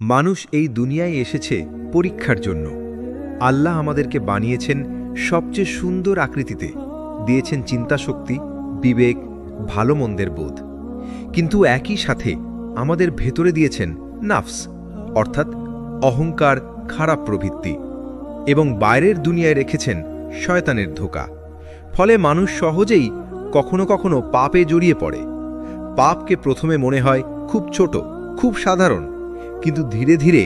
মানুষ এই দুনিয়ায় এসেছে পরীক্ষার জন্য। আল্লাহ আমাদেরকে বানিয়েছেন সবচেয়ে সুন্দর আকৃতিতে, দিয়েছেন চিন্তাশক্তি, বিবেক, ভালো মন্দের বোধ। কিন্তু একই সাথে আমাদের ভেতরে দিয়েছেন নাফস, অর্থাৎ অহংকার, খারাপ প্রবৃত্তি, এবং বাইরের দুনিয়ায় রেখেছেন শয়তানের ধোঁকা। ফলে মানুষ সহজেই কখনো কখনো পাপে জড়িয়ে পড়ে। পাপকে প্রথমে মনে হয় খুব ছোট, খুব সাধারণ, কিন্তু ধীরে ধীরে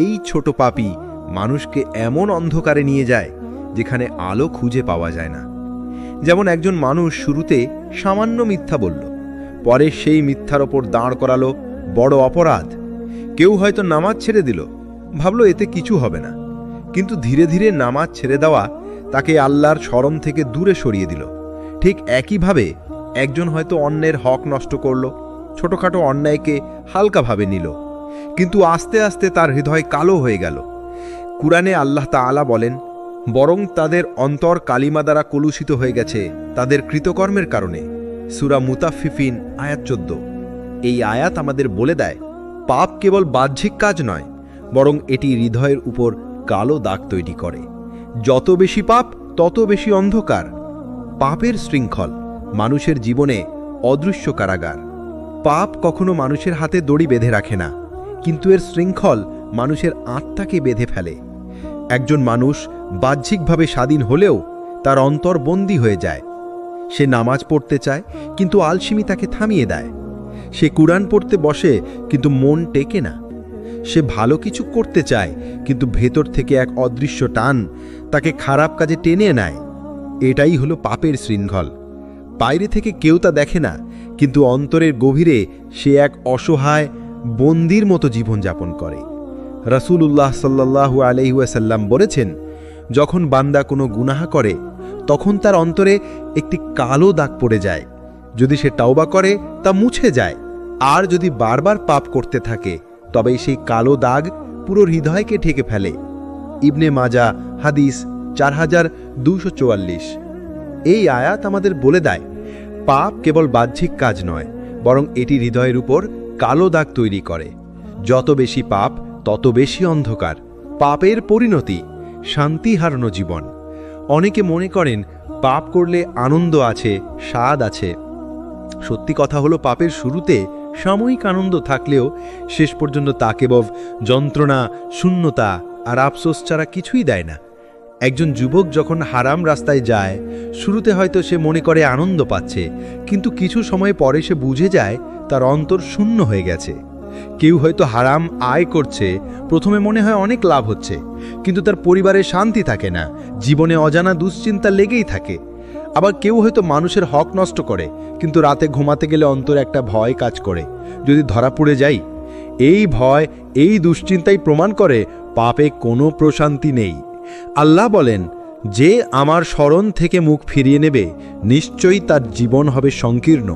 এই ছোট পাপই মানুষকে এমন অন্ধকারে নিয়ে যায় যেখানে আলো খুঁজে পাওয়া যায় না। যেমন একজন মানুষ শুরুতে সামান্য মিথ্যা বলল, পরে সেই মিথ্যার ওপর দাঁড় করালো বড় অপরাধ। কেউ হয়তো নামাজ ছেড়ে দিল, ভাবল এতে কিছু হবে না, কিন্তু ধীরে ধীরে নামাজ ছেড়ে দেওয়া তাকে আল্লাহর স্মরণ থেকে দূরে সরিয়ে দিল। ঠিক একইভাবে একজন হয়তো অন্যের হক নষ্ট করল, ছোটখাটো অন্যায়কে হালকাভাবে নিল, কিন্তু আস্তে আস্তে তার হৃদয় কালো হয়ে গেল। কুরআনে আল্লাহ তাআলা বলেন, বরং তাদের অন্তর কালিমা দ্বারা কলুষিত হয়ে গেছে তাদের কৃতকর্মের কারণে। সূরা মুতাফফিফিন আয়াত 14। এই আয়াত আমাদের বলে দেয়, পাপ কেবল বাহ্যিক কাজ নয়, বরং এটি হৃদয়ের উপর কালো দাগ তৈরি করে। যত বেশি পাপ তত বেশি অন্ধকার। পাপের শৃঙ্খল মানুষের জীবনে অদৃশ্য কারাগার। পাপ কখনো মানুষের হাতে দড়ি বেঁধে রাখে না, কিন্তু এর শৃঙ্খল মানুষের আত্মাকে বেঁধে ফেলে। একজন মানুষ বাহ্যিকভাবে স্বাধীন হলেও তার অন্তর বন্দী হয়ে যায়। সে নামাজ পড়তে চায়, কিন্তু আলসেমি তাকে থামিয়ে দেয়। সে কুরআন পড়তে বসে, কিন্তু মন টেকে না। সে ভালো কিছু করতে চায়, কিন্তু ভেতর থেকে এক অদৃশ্য টান তাকে খারাপ কাজে টেনে নেয়। এটাই হলো পাপের শৃঙ্খল। বাইরে থেকে কেউ তা দেখে না, কিন্তু অন্তরের গভীরে সে এক অসহায় বন্দির মতো জীবনযাপন করে। রাসূলুল্লাহ সাল্লাল্লাহু আলাইহি ওয়াসাল্লাম বলেছেন, যখন বান্দা কোনো গুনাহ করে তখন তার অন্তরে একটি কালো দাগ পড়ে যায়। যদি সে তাওবা করে তা মুছে যায়, আর যদি বারবার পাপ করতে থাকে তবেই সেই কালো দাগ পুরো হৃদয়কে ঢেকে ফেলে। ইবনে মাজা হাদিস 4244। এই আয়াত আমাদের বলে দেয়, পাপ কেবল বাহ্যিক কাজ নয়, বরং এটি হৃদয়ের উপর কালো দাগ তৈরি করে। যত বেশি পাপ তত বেশি অন্ধকার। পাপের পরিণতি শান্তি হারানো জীবন। অনেকে মনে করেন পাপ করলে আনন্দ আছে, স্বাদ আছে। সত্যি কথা হলো, পাপের শুরুতে সাময়িক আনন্দ থাকলেও শেষ পর্যন্ত তা কেবল যন্ত্রণা, শূন্যতা আর আফসোস ছাড়া কিছুই দেয় না। একজন যুবক যখন হারাম রাস্তায় যায়, শুরুতে হয়তো সে মনে করে আনন্দ পাচ্ছে, কিন্তু কিছু সময় পরে সে বুঝে যায় তার অন্তর শূন্য হয়ে গেছে। কেউ হয়তো হারাম আয় করছে, প্রথমে মনে হয় অনেক লাভ হচ্ছে, কিন্তু তার পরিবারে শান্তি থাকে না, জীবনে অজানা দুশ্চিন্তা লেগেই থাকে। আবার কেউ হয়তো মানুষের হক নষ্ট করে, কিন্তু রাতে ঘুমাতে গেলে অন্তরে একটা ভয় কাজ করে, যদি ধরা পড়ে যাই। এই ভয়, এই দুশ্চিন্তাই প্রমাণ করে পাপে কোনো প্রশান্তি নেই। আল্লাহ বলেন, যে আমার স্মরণ থেকে মুখ ফিরিয়ে নেবে নিশ্চয়ই তার জীবন হবে সংকীর্ণ,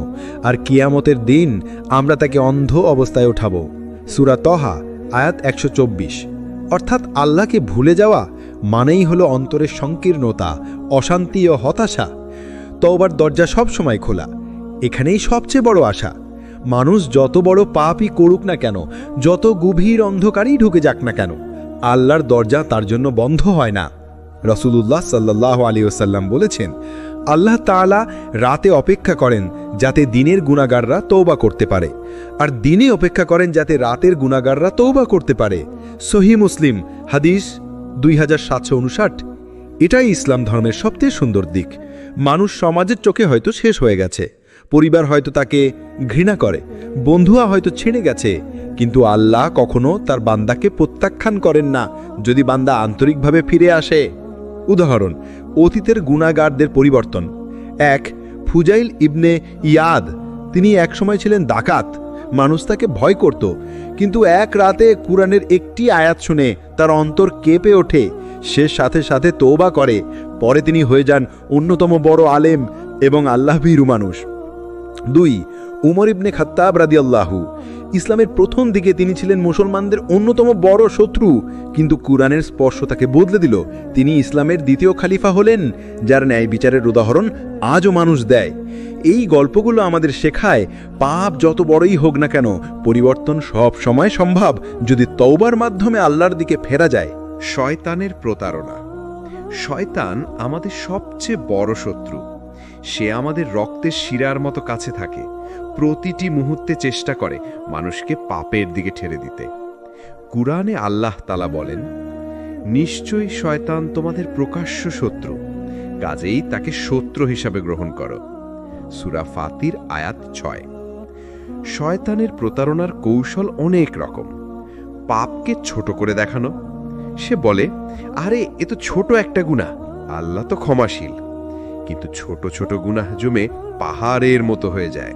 আর কিয়ামতের দিন আমরা তাকে অন্ধ অবস্থায় ওঠাব। সূরা তহা আয়াত 124। অর্থাৎ আল্লাহকে ভুলে যাওয়া মানেই হলো অন্তরের সংকীর্ণতা, অশান্তি ও হতাশা। তওবার দরজা সব সময় খোলা, এখানেই সবচেয়ে বড় আশা। মানুষ যত বড় পাপই করুক না কেন, যত গভীর অন্ধকারেই ঢুকে যাক না কেন, আল্লাহর দরজা তার জন্য বন্ধ হয় না। রাসূলুল্লাহ সাল্লাল্লাহু আলাইহি ওয়াসাল্লাম বলেছেন, আল্লাহ তাআলা রাতে অপেক্ষা করেন যাতে দিনের গুনাহগাররা তওবা করতে পারে, আর দিনে অপেক্ষা করেন যাতে রাতের গুনাহগাররা তওবা করতে পারে। সহিহ মুসলিম হাদিস 2759। এটাই ইসলাম ধর্মের সবচেয়ে সুন্দর দিক। মানুষ সমাজের চোখে হয়তো শেষ হয়ে গেছে, পরিবার হয়তো তাকে ঘৃণা করে, বন্ধুয়া হয়তো ছেড়ে গেছে, কিন্তু আল্লাহ কখনো তার বান্দাকে প্রত্যাখ্যান করেন না যদি বান্দা আন্তরিকভাবে ফিরে আসে। উদাহরণ, অতীতের গুনাহগারদের পরিবর্তন। এক, ফুজাইল ইবনে ইয়াদ। তিনি একসময় ছিলেন ডাকাত, মানুষ তাকে ভয় করত, কিন্তু এক রাতে কুরআনের একটি আয়াত শুনে তার অন্তর কেঁপে ওঠে। সে সাথে সাথে তওবা করে, পরে তিনি হয়ে যান অন্যতম বড় আলেম এবং আল্লাহ ভীরু মানুষ। দুই, উমর ইবনে খাত্তাব রাদিয়াল্লাহু। ইসলামের প্রথম দিকে তিনি ছিলেন মুসলমানদের অন্যতম বড় শত্রু, কিন্তু কুরআনের স্পর্শ তাকে বদলে দিল। তিনি ইসলামের দ্বিতীয় খলিফা হলেন, যার ন্যায় বিচারের উদাহরণ আজও মানুষ দেয়। এই গল্পগুলো আমাদের শেখায়, পাপ যত বড়ই হোক না কেন, পরিবর্তন সব সময় সম্ভব যদি তওবার মাধ্যমে আল্লাহর দিকে ফেরা যায়। শয়তানের প্রতারণা। শয়তান আমাদের সবচেয়ে বড় শত্রু। সে আমাদের রক্তের শিরার মতো কাছে থাকে, প্রতিটি মুহূর্তে চেষ্টা করে মানুষকে পাপের দিকে ঠেলে দিতে। কুরআনে আল্লাহ তাআলা বলেন, নিশ্চয়ই শয়তান তোমাদের প্রকাশ্য শত্রু, কাজেই তাকে শত্রু হিসাবে গ্রহণ করো। সূরা ফাতির আয়াত 6। শয়তানের প্রতারণার কৌশল অনেক রকম। পাপকে ছোট করে দেখানো। সে বলে, আরে এ তো ছোট একটা গুনাহ, আল্লাহ তো ক্ষমাশীল। কিন্তু ছোট ছোট গুনাহ জমে পাহাড়ের মতো হয়ে যায়,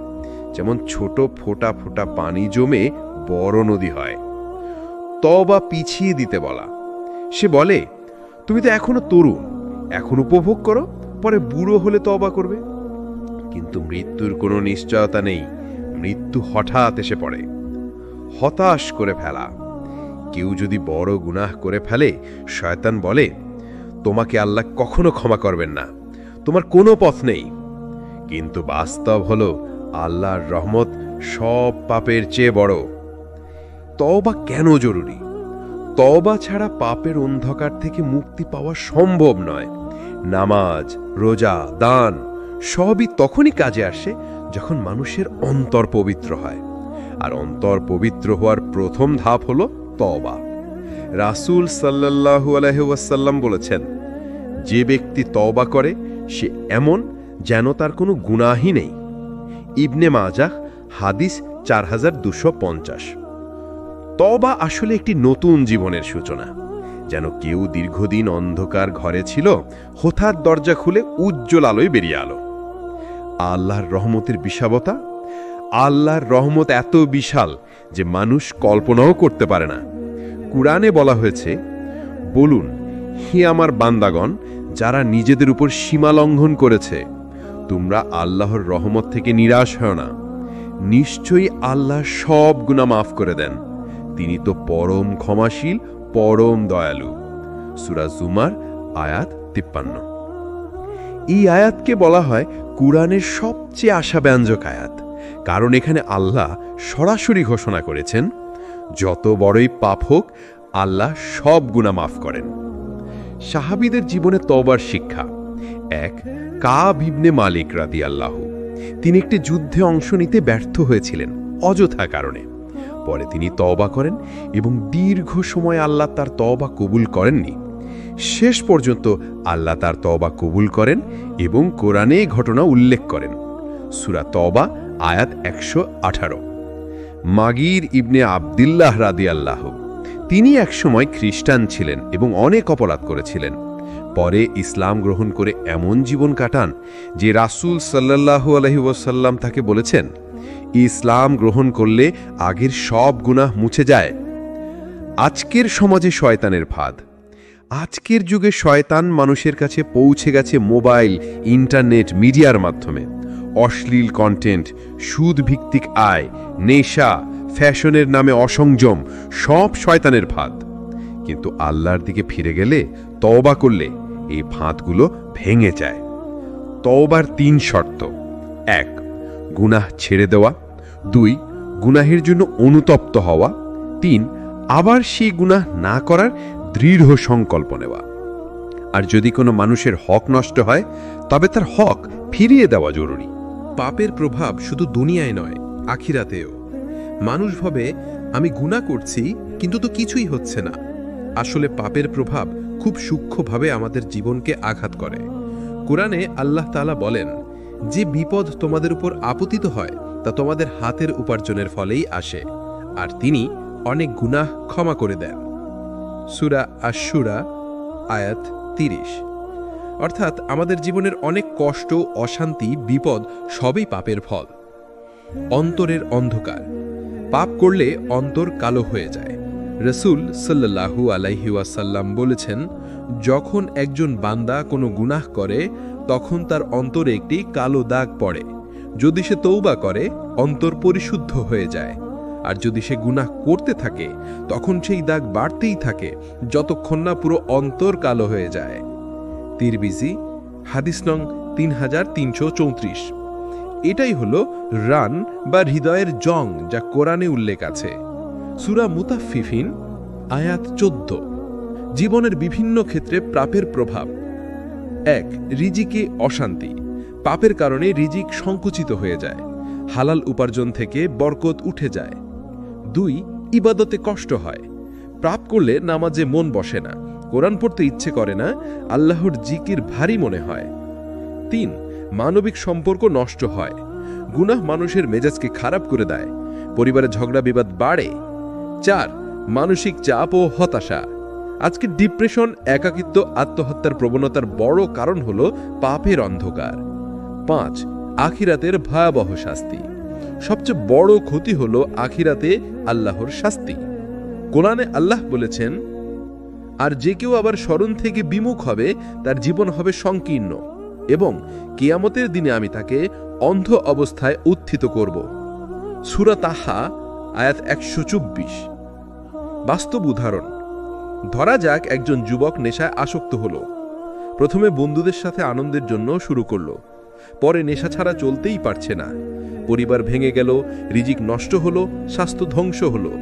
যেমন ছোট ফোঁটা ফোঁটা পানি জমে বড় নদী হয়। তওবা পিছিয়ে দিতে বলা। সে বলে, তুমি তো এখনো তরুণ, এখন উপভোগ করো, পরে বুড়ো হলে তওবা করবে। কিন্তু মৃত্যুর কোনো নিশ্চয়তা নেই, মৃত্যু হঠাৎ এসে পড়ে। হতাশ করে ফেলা। কেউ যদি বড় গুনাহ করে ফেলে, শয়তান বলে, তোমাকে আল্লাহ কখনো ক্ষমা করবেন না, তোমার কোনো পথ নেই। কিন্তু বাস্তব হলো আল্লাহর রহমত সব পাপের চেয়ে বড়। তওবা কেন জরুরি? তওবা ছাড়া পাপের অন্ধকার থেকে মুক্তি পাওয়া সম্ভব নয়। নামাজ, রোজা, দান সবই তখনই কাজে আসে যখন মানুষের অন্তর পবিত্র হয়। আর অন্তর পবিত্র হওয়ার প্রথম ধাপ হলো তওবা। রাসূল সাল্লাল্লাহু আলাইহি ওয়াসাল্লাম বলেছেন, যে ব্যক্তি তওবা করে সে এমন যেন তার কোনো গুনাহই নেই। ইবনে মাজাহ, হাদিস 4250। তওবা আসলে একটি নতুন জীবনের সূচনা। যেন কেউ দীর্ঘদিন অন্ধকার ঘরে ছিল, হঠাৎ দরজা খুলে উজ্জ্বল আলোয় বেরিয়ে আলো। আল্লাহর রহমতের বিশালতা। আল্লাহর রহমত এত বিশাল যে মানুষ কল্পনাও করতে পারে না। কুরআনে বলা হয়েছে, বলুন, হে আমার বান্দাগণ যারা নিজেদের উপর সীমা লঙ্ঘন করেছে, তোমরা আল্লাহর রহমত থেকে নিরাশ হয় না। নিশ্চয়ই আল্লাহ সব গুনাহ মাফ করে দেন, তিনি তো পরম ক্ষমাশীল, পরম দয়ালু। সূরা জুমার আয়াত 53। এই আয়াতকে বলা হয় কুরআনের সবচেয়ে আশাব্যঞ্জক আয়াত, কারণ এখানে আল্লাহ সরাসরি ঘোষণা করেছেন, যত বড়ই পাপ হোক আল্লাহ সব গুনাহ মাফ করেন। সাহাবীদের জীবনে তওবার শিক্ষা। 1, কাব ইবনে মালিক রাদিয়াল্লাহু। তিনি একটি যুদ্ধে অংশ নিতে ব্যর্থ হয়েছিলেন অযথা কারণে। পরে তিনি তওবা করেন এবং দীর্ঘ সময় আল্লাহ তার তওবা কবুল করেননি। শেষ পর্যন্ত আল্লাহ তার তওবা কবুল করেন এবং কোরআনে ঘটনা উল্লেখ করেন। সূরা তওবা আয়াত 118। মাগির ইবনে আবদুল্লাহ রাদিয়াল্লাহু। তিনি একসময় খ্রিস্টান ছিলেন এবং অনেক অপরাধ করেছিলেন। পরে ইসলাম গ্রহণ করে এমন জীবন কাটান যে রাসূল সাল্লাল্লাহু আলাইহি ওয়াসাল্লাম তাকে বলেছেন, ইসলাম গ্রহণ করলে আগের সব গুনাহ মুছে যায়। আজকের সমাজে শয়তানের ফাঁদ। আজকের যুগে শয়তান মানুষের কাছে পৌঁছে গেছে মোবাইল, ইন্টারনেট, মিডিয়ার মাধ্যমে। অশ্লীল কন্টেন্ট, সুদভিত্তিক আয়, নেশা, ফ্যাশনের নামে অসংযম সব শয়তানের ফাঁদ। কিন্তু আল্লাহর দিকে ফিরে গেলে, তওবা করলে এই ফাঁদগুলো ভেঙে যায়। তওবার 3 শর্ত। 1, গুনাহ ছেড়ে দেওয়া। 2, গুনাহের জন্য অনুতপ্ত হওয়া। 3, আবার সেই গুনাহ না করার দৃঢ় সংকল্প নেওয়া। আর যদি কোনো মানুষের হক নষ্ট হয়, তবে তার হক ফিরিয়ে দেওয়া জরুরি। পাপের প্রভাব শুধু দুনিয়ায় নয়, আখিরাতেও। মানুষ ভাবে, আমি গুনাহ করছি কিন্তু তো কিছুই হচ্ছে না। আসলে পাপের প্রভাব খুব সূক্ষ্মভাবে আমাদের জীবনকে আঘাত করে। কোরআনে আল্লাহ তাআলা বলেন, যে বিপদ তোমাদের উপর আপতিত হয় তা তোমাদের হাতের উপার্জনের ফলেই আসে, আর তিনি অনেক গুনাহ ক্ষমা করে দেন। সূরা আশ-শুরা আয়াত 30। অর্থাৎ আমাদের জীবনের অনেক কষ্ট, অশান্তি, বিপদ সবই পাপের ফল। অন্তরের অন্ধকার। পাপ করলে অন্তর কালো হয়ে যায়। রাসূল সাল্লাল্লাহু আলাইহি ওয়াসাল্লাম বলেছেন, যখন একজন বান্দা কোনো গুনাহ করে তখন তার অন্তরে একটি কালো দাগ পড়ে। যদি সে তওবা করে, অন্তর পরিশুদ্ধ হয়ে যায়। আর যদি সে গুনাহ করতে থাকে তখন সেই দাগ বাড়তেই থাকে যতক্ষণ না পুরো অন্তর কালো হয়ে যায়। তিরমিজি হাদিস নং 3334। এটাই হলো রান বা হৃদয়ের জং, যা কোরআনে উল্লেখ আছে। সূরা মুতাফফিফিন আয়াত 14। জীবনের বিভিন্ন ক্ষেত্রে পাপের প্রভাব। 1. রিজিকে অশান্তি। পাপের কারণে রিজিক সংকুচিত হয়ে যায়, হালাল উপার্জন থেকে বরকত উঠে যায়। 2. ইবাদতে কষ্ট হয়। পাপ করলে নামাজে মন বসে না, কোরআন পড়তে ইচ্ছে করে না, আল্লাহর জিকির ভারী মনে হয়। 3. মানবিক সম্পর্ক নষ্ট হয়। গুনাহ মানুষের মেজাজকে খারাপ করে দেয়, পরিবারে ঝগড়া বিবাদ বাড়ে। 4. মানসিক চাপ ও হতাশা। আজকে ডিপ্রেশন, একাকিত্ব, আত্মহত্যার প্রবণতার বড় কারণ হল পাপের অন্ধকার। 5. আখিরাতের ভয়াবহ শাস্তি। সবচেয়ে বড় ক্ষতি হল আখিরাতে আল্লাহর শাস্তি। কোরআনে আল্লাহ বলেছেন, আর যে কেউ আবার স্মরণ থেকে বিমুখ হবে তার জীবন হবে সংকীর্ণ, এবং কিয়ামতের দিনে আমি তাকে অন্ধ অবস্থায় উত্থিত করব। সূরা তাহা আয়াত 124। বাস্তব উদাহরণ। ধরা যাক একজন যুবক নেশায় আসক্ত হল। প্রথমে বন্ধুদের সাথে আনন্দের জন্য শুরু করল, পরে নেশা ছাড়া চলতেই পারছে না। পরিবার ভেঙে গেল, রিজিক নষ্ট হলো, স্বাস্থ্য ধ্বংস হলো।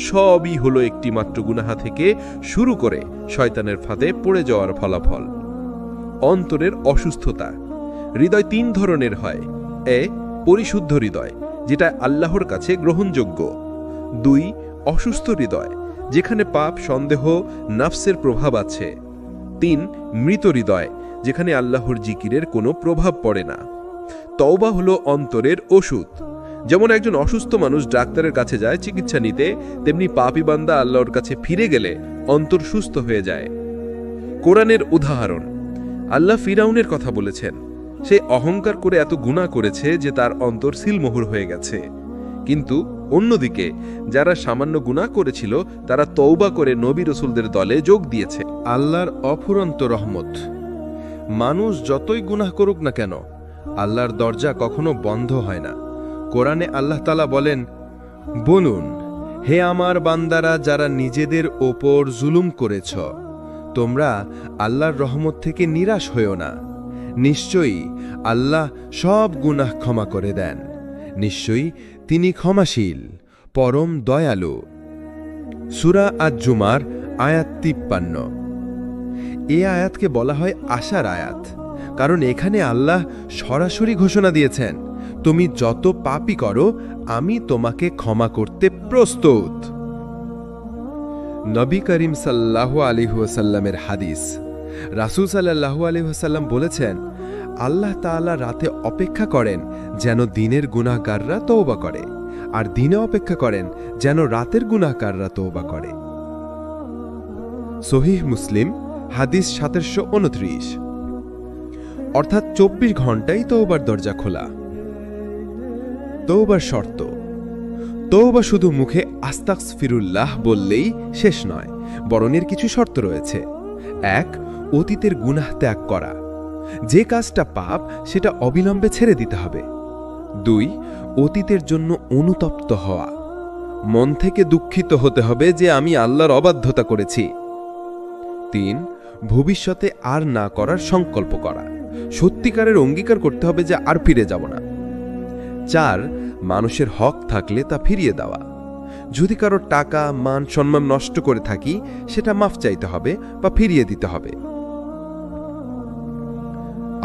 সবই হলো একটি মাত্র গুনাহ থেকে শুরু করে শয়তানের ফাঁদে পড়ে যাওয়ার ফলাফল। অন্তরের অসুস্থতা। হৃদয় 3 ধরনের হয়। এ, পরিশুদ্ধ হৃদয়, যেটা আল্লাহর কাছে গ্রহণযোগ্য। 2. অসুস্থ হৃদয়, যেখানে পাপ, সন্দেহ, নাফসের প্রভাব আছে। 3. মৃত হৃদয়, যেখানে আল্লাহর জিকিরের কোনো প্রভাব পড়ে না। তওবা হলো অন্তরের ওষুধ। যেমন একজন অসুস্থ মানুষ ডাক্তারের কাছে যায় চিকিৎসা নিতে, তেমনি পাপী বান্দা আল্লাহর কাছে ফিরে গেলে অন্তর সুস্থ হয়ে যায়। কোরআনের উদাহরণ। আল্লাহ ফিরাউনের কথা বলেছেন। সে অহংকার করে এত গুনাহ করেছে যে তার অন্তর সিলমোহর হয়ে গেছে। কিন্তু অন্যদিকে যারা সামান্য গুনাহ করেছিল তারা তওবা করে নবী রাসূলদের দলে যোগ দিয়েছে। আল্লাহর অফুরন্ত রহমত। মানুষ যতই গুনাহ করুক না কেন, আল্লাহর দরজা কখনো বন্ধ হয় না। কোরআনে আল্লাহ তাআলা বলেন, বলুন, হে আমার বান্দারা যারা নিজেদের ওপর জুলুম করেছ, তোমরা আল্লাহর রহমত থেকে নিরাশ হইও না। নিশ্চয়ই আল্লাহ সব গুনাহ ক্ষমা করে দেন। নিশ্চয়ই তিনি ক্ষমাশীল, পরম দয়ালু। সূরা আজ-জুমার আয়াত 53। এই আয়াতকে বলা হয় আশার আয়াত, কারণ এখানে আল্লাহ সরাসরি ঘোষণা দিয়েছেন, তুমি যত পাপই করো আমি তোমাকে ক্ষমা করতে প্রস্তুত। নবী করিম সাল্লাল্লাহু আলাইহি ওয়াসাল্লামের হাদিস। রাসূল সাল্লাল্লাহু আলাইহি ওয়াসাল্লাম বলেছেন, আল্লাহ তাআলা রাতে অপেক্ষা করেন যেন দিনের গুনাহগাররা তওবা করে, আর দিনে অপেক্ষা করেন যেন রাতের গুনাহগাররা তওবা করে। সহিহ মুসলিম হাদিস 1729। অর্থাৎ 24 ঘন্টাই তওবার দরজা খোলা। তওবার শর্ত। তওবা শুধু মুখে আস্তাগফিরুল্লাহ বললেই শেষ নয়, বরং এর কিছু শর্ত রয়েছে। 1. অতীতের গুনাহ ত্যাগ করা। যে কাজটা পাপ সেটা অবিলম্বে ছেড়ে দিতে হবে। 2. অতীতের জন্য অনুতপ্ত হওয়া। মন থেকে দুঃখিত হতে হবে যে আমি আল্লাহর অবাধ্যতা করেছি। 3. ভবিষ্যতে আর না করার সংকল্প করা। সত্যিকারের অঙ্গীকার করতে হবে যে আর ফিরে যাব না। 4. মানুষের হক থাকলে তা ফিরিয়ে দেওয়া। যদি কারো টাকা, মান, সম্মান নষ্ট করে থাকি সেটা মাফ চাইতে হবে বা ফিরিয়ে দিতে হবে।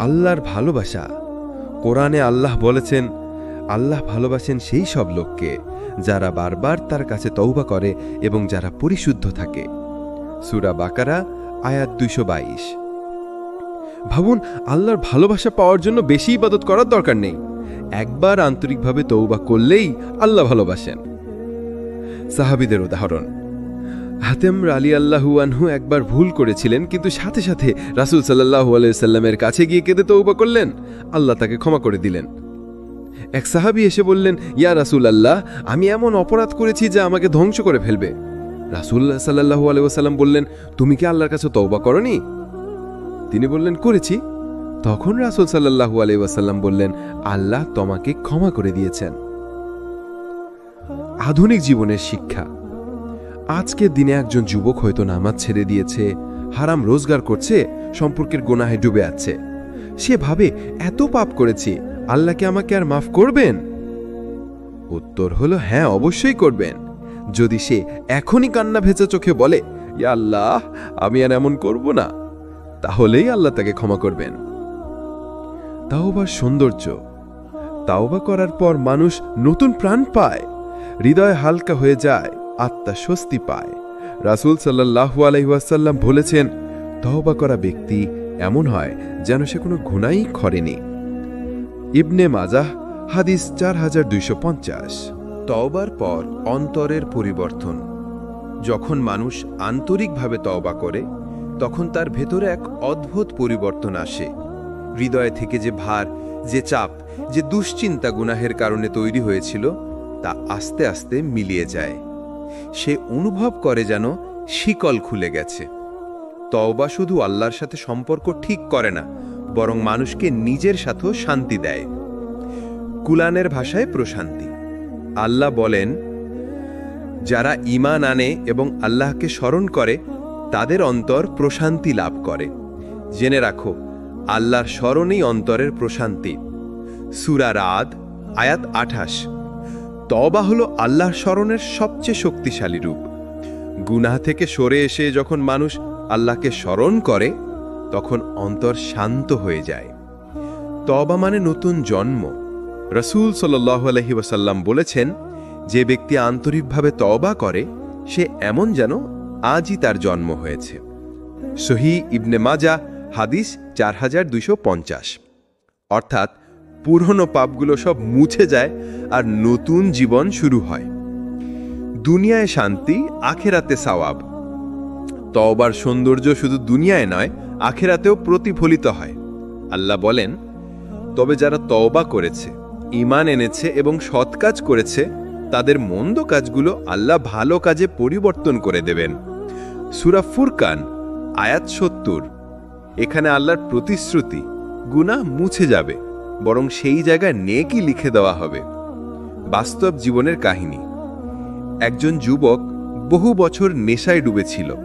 আল্লাহর ভালোবাসা। কোরআনে আল্লাহ বলেছেন, আল্লাহ ভালোবাসেন সেই সব লোককে যারা বারবার তার কাছে তওবা করে এবং যারা পরিশুদ্ধ থাকে। সূরা বাকারা আয়াত 222। ভাবুন, আল্লাহর ভালোবাসা পাওয়ার জন্য বেশি ইবাদত করার দরকার নেই। একবার আন্তরিকভাবে তওবা করলেই আল্লাহ ভালোবাসেন। সাহাবীদের উদাহরণ। হাতেম রাদিয়াল্লাহু আনহু একবার ভুল করেছিলেন, কিন্তু সাথে সাথে রাসূল সাল্লাল্লাহু আলাইহি সাল্লামের কাছে গিয়ে কেঁদে তওবা করলেন। আল্লাহ তাকে ক্ষমা করে দিলেন। এক সাহাবী এসে বললেন, ইয়া রাসূলুল্লাহ, আমি এমন অপরাধ করেছি যা আমাকে ধ্বংস করে ফেলবে। রাসূল সাল্লাল্লাহু আলাইহি ওয়াসাল্লাম বললেন, তুমি কি আল্লাহর কাছে তওবা করনি? তিনি বললেন, করেছি। তখন রাসূল সাল্লাল্লাহু আলাইহি ওয়াসাল্লাম বললেন, আল্লাহ তোমাকে ক্ষমা করে দিয়েছেন। আধুনিক জীবনের শিক্ষা। আজকের দিনে একজন যুবক হয়তো নামাজ ছেড়ে দিয়েছে, হারাম রোজগার করছে, সম্পর্কের গুনাহে ডুবে আছে। সে ভাবে, এত পাপ করেছি, আল্লাহ কি আমাকে আর মাফ করবেন? উত্তর হলো হ্যাঁ, অবশ্যই করবেন। যদি সে এখনই কান্না ভেজা চোখে বলে, ইয়া আল্লাহ, আমি আর এমন করব না, তাহলেই আল্লাহ তাকে ক্ষমা করবেন। তাওবার সৌন্দর্য। তাওবা করার পর মানুষ নতুন প্রাণ পায়, হৃদয় হালকা হয়ে যায়, আত্মা স্বস্তি পায়। রাসূল সাল্লাল্লাহু আলাইহি ওয়াসাল্লাম বলেছেন, তওবা করা ব্যক্তি এমন হয় যেন সে কোনো গুনাহই করেনি। ইবনে মাজাহ, হাদিস 4250। তওবার পর অন্তরের পরিবর্তন। যখন মানুষ আন্তরিকভাবে তওবা করে, তখন তার ভেতরে এক অদ্ভুত পরিবর্তন আসে। হৃদয়ে থেকে যে ভার, যে চাপ, যে দুশ্চিন্তা গুনাহের কারণে তৈরি হয়েছিল, তা আস্তে আস্তে মিলিয়ে যায়। সে অনুভব করে যেন শিকল খুলে গেছে। তওবা শুধু আল্লাহর সাথে সম্পর্ক ঠিক করে না, বরং মানুষকে নিজের সাথেও শান্তি দেয়। কুরআনের ভাষায় প্রশান্তি। আল্লাহ বলেন, যারা ঈমান আনে এবং আল্লাহকে স্মরণ করে, তাদের অন্তর প্রশান্তি লাভ করে। জেনে রাখো, আল্লাহর স্মরণই অন্তরের প্রশান্তি। সূরা রাদ, আয়াত 28। তওবা হলো আল্লাহর স্মরণের সবচেয়ে শক্তিশালী রূপ। গুনাহ থেকে সরে এসে যখন মানুষ আল্লাহকে স্মরণ করে, তখন অন্তর শান্ত হয়ে যায়। তওবা মানে নতুন জন্ম। রাসূল সাল্লাল্লাহু আলাইহি ওয়াসাল্লাম বলেছেন, যে ব্যক্তি আন্তরিকভাবে তওবা করে, সে এমন যেন আজই তার জন্ম হয়েছে। সহিহ ইবনে মাজাহ, হাদিস 4250। অর্থাৎ পুরনো পাপগুলো সব মুছে যায় আর নতুন জীবন শুরু হয়। দুনিয়ায় শান্তি, আখেরাতে সওয়াব। তওবার সৌন্দর্য শুধু দুনিয়ায় নয়, আখেরাতেও প্রতিফলিত হয়। আল্লাহ বলেন, তবে যারা তওবা করেছে, ঈমান এনেছে এবং সৎ কাজ করেছে, তাদের মন্দ কাজগুলো আল্লাহ ভালো কাজে পরিবর্তন করে দেবেন। সূরা ফুরকান, আয়াত 70। এখানে আল্লাহর প্রতিশ্রুতি, গুনাহ মুছে যাবে, বরং সেই জায়গায় নেকি লিখে দেওয়া হবে। বাস্তব জীবনের কাহিনী। একজন যুবক বহু বছর নেশায় ডুবেছিল,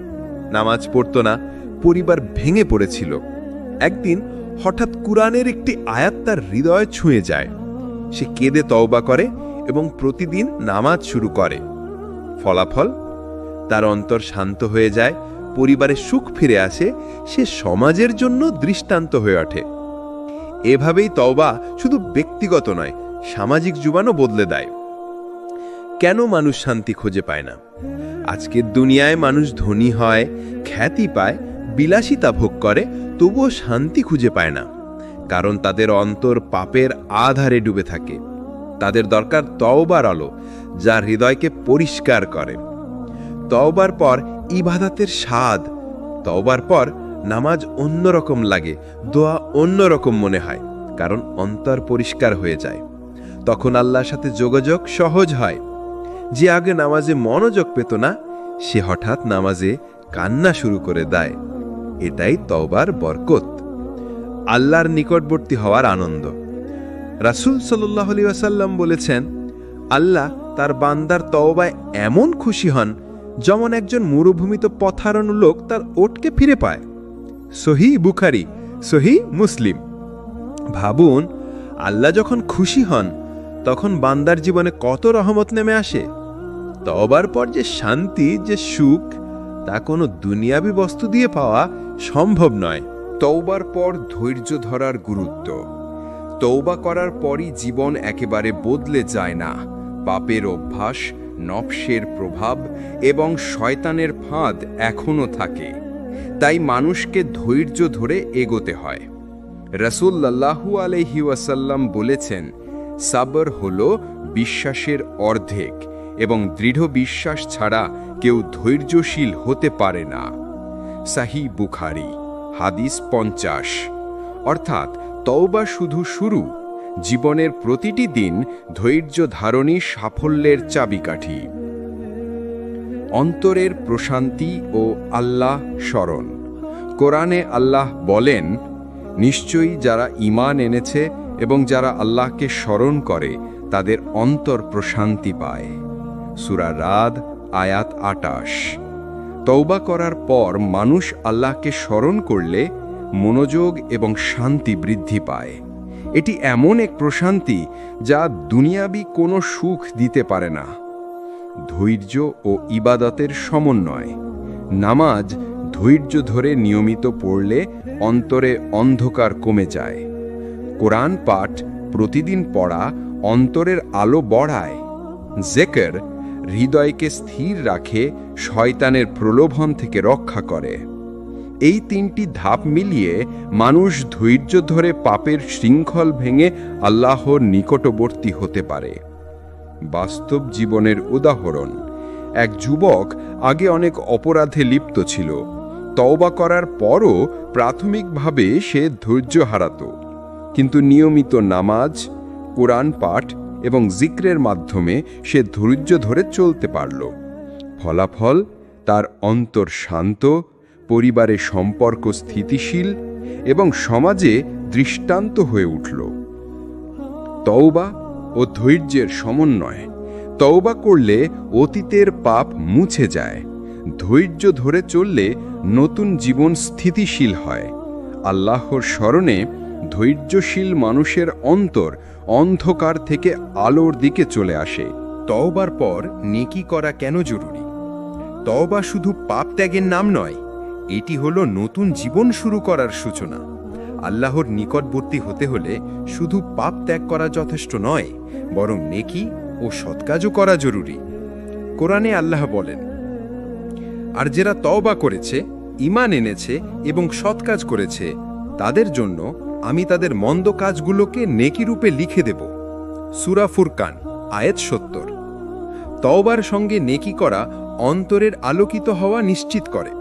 নামাজ পড়ত না, পরিবার ভেঙে পড়েছিল। একদিন হঠাৎ কুরআনের একটি আয়াত তার হৃদয় ছুঁয়ে যায়। সে কেঁদে তওবা করে এবং প্রতিদিন নামাজ শুরু করে। ফলাফল, তার অন্তর শান্ত হয়ে যায়, পরিবারে সুখ ফিরে আসে, সে সমাজের জন্য দৃষ্টান্ত হয়ে ওঠে। এভাবেই তওবা শুধু ব্যক্তিগত নয়, সামাজিক জীবনও বদলে দেয়। কেন মানুষ শান্তি খুঁজে পায় না? আজকের দুনিয়ায় মানুষ ধনী হয়, খ্যাতি পায়, বিলাসিতা ভোগ করে, তবুও শান্তি খুঁজে পায় না। কারণ তাদের অন্তর পাপের আধারে ডুবে থাকে। তাদের দরকার তওবার আলো, যা হৃদয়কে পরিষ্কার করে। তওবার পর ইবাদতের স্বাদ। তওবার পর নামাজ অন্যরকম লাগে, দোয়া অন্যরকম মনে হয়, কারণ অন্তর পরিষ্কার হয়ে যায়। তখন আল্লাহর সাথে যোগাযোগ সহজ হয়। যে আগে নামাজে মনোযোগ পেত না, সে হঠাৎ নামাজে কান্না শুরু করে দেয়। এটাই তওবার বরকত, আল্লাহর নিকটবর্তী হওয়ার আনন্দ। রাসূল সাল্লাল্লাহু আলাইহি ওয়াসাল্লাম বলেছেন, আল্লাহ তার বান্দার তওবায় এমন খুশি হন, যেমন একজন মরুভূমিতে পথহারানো লোক তার ওটকে ফিরে পায়। সহিহ বুখারী, সহিহ মুসলিম। ভাবুন, আল্লাহ যখন খুশি হন, তখন বান্দার জীবনে কত রহমত নেমে আসে। তওবার পর যে শান্তি, যে সুখ, তা কোনো দুনিয়াবী বস্তু দিয়ে পাওয়া সম্ভব নয়। তওবার পর ধৈর্য ধরার গুরুত্ব। তওবা করার পরই জীবন একেবারে বদলে যায় না। পাপের অভ্যাস, নফসের প্রভাব এবং শয়তানের ফাঁদ এখনো থাকে। তাই মানুষকে ধৈর্য ধরে এগোতে হয়। রাসূলুল্লাহ আলাইহি ওয়াসাল্লাম বলেছেন, সাবর হলো বিশ্বাসের অর্ধেক এবং দৃঢ় বিশ্বাস ছাড়া কেউ ধৈর্যশীল হতে পারে না। সহিহ বুখারী, হাদিস 50। অর্থাৎ তওবা শুধু শুরু, জীবনের প্রতিটি দিন ধৈর্য ধারণই সাফল্যের চাবিকাঠি। অন্তরের প্রশান্তি ও আল্লাহ স্মরণ। কোরআনে আল্লাহ বলেন, নিশ্চয়ই যারা ঈমান এনেছে এবং যারা আল্লাহকে স্মরণ করে, তাদের অন্তর প্রশান্তি পায়। সূরা রাদ আয়াত ২৮। তওবা করার পর মানুষ আল্লাহকে স্মরণ করলে মনোযোগ এবং শান্তি বৃদ্ধি পায়। এটি এমন এক প্রশান্তি যা দুনিয়াবি কোনো সুখ দিতে পারে না। ধৈর্য ও ইবাদতের সমন্বয়। নামাজ ধৈর্য ধরে নিয়মিত পড়লে অন্তরে অন্ধকার কমে যায়। কোরআন পাঠ প্রতিদিন পড়া অন্তরের আলো বাড়ায়। জিকির হৃদয়কে স্থির রাখে, শয়তানের প্রলোভন থেকে রক্ষা করে। এই তিনটি ধাপ মিলিয়ে মানুষ ধৈর্য ধরে পাপের শৃঙ্খল ভেঙে আল্লাহর নিকটবর্তী হতে পারে। বাস্তব জীবনের উদাহরণ। এক যুবক আগে অনেক অপরাধে লিপ্ত ছিল। তওবা করার পরও প্রাথমিকভাবে সে ধৈর্য হারাত, কিন্তু নিয়মিত নামাজ, কোরআন পাঠ এবং জিক্রের মাধ্যমে সে ধৈর্য ধরে চলতে পারল। ফলাফল, তার অন্তর শান্ত, পরিবারের সম্পর্ক স্থিতিশীল এবং সমাজে দৃষ্টান্ত হয়ে উঠল। তওবা ও ধৈর্যের সমন্বয়। তওবা করলে অতীতের পাপ মুছে যায়। ধৈর্য ধরে চললে নতুন জীবন স্থিতিশীল হয়। আল্লাহর স্মরণে ধৈর্যশীল মানুষের অন্তর অন্ধকার থেকে আলোর দিকে চলে আসে। তওবার পর নেকি করা কেন জরুরি? তওবা শুধু পাপ ত্যাগের নাম নয়, এটি হলো নতুন জীবন শুরু করার সূচনা। আল্লাহর নিকটবর্তী হতে হলে শুধু পাপ ত্যাগ করা যথেষ্ট নয়, বরং নেকি ও সৎকাজও করা জরুরি। কোরআনে আল্লাহ বলেন, আর যারা তওবা করেছে, ঈমান এনেছে এবং সৎকাজ করেছে, তাদের জন্য আমি তাদের মন্দ কাজগুলোকে নেকি রূপে লিখে দেব। সূরা ফুরকান আয়াত ৭০। তওবার সঙ্গে নেকি করা অন্তরের আলোকিত হওয়া নিশ্চিত করে।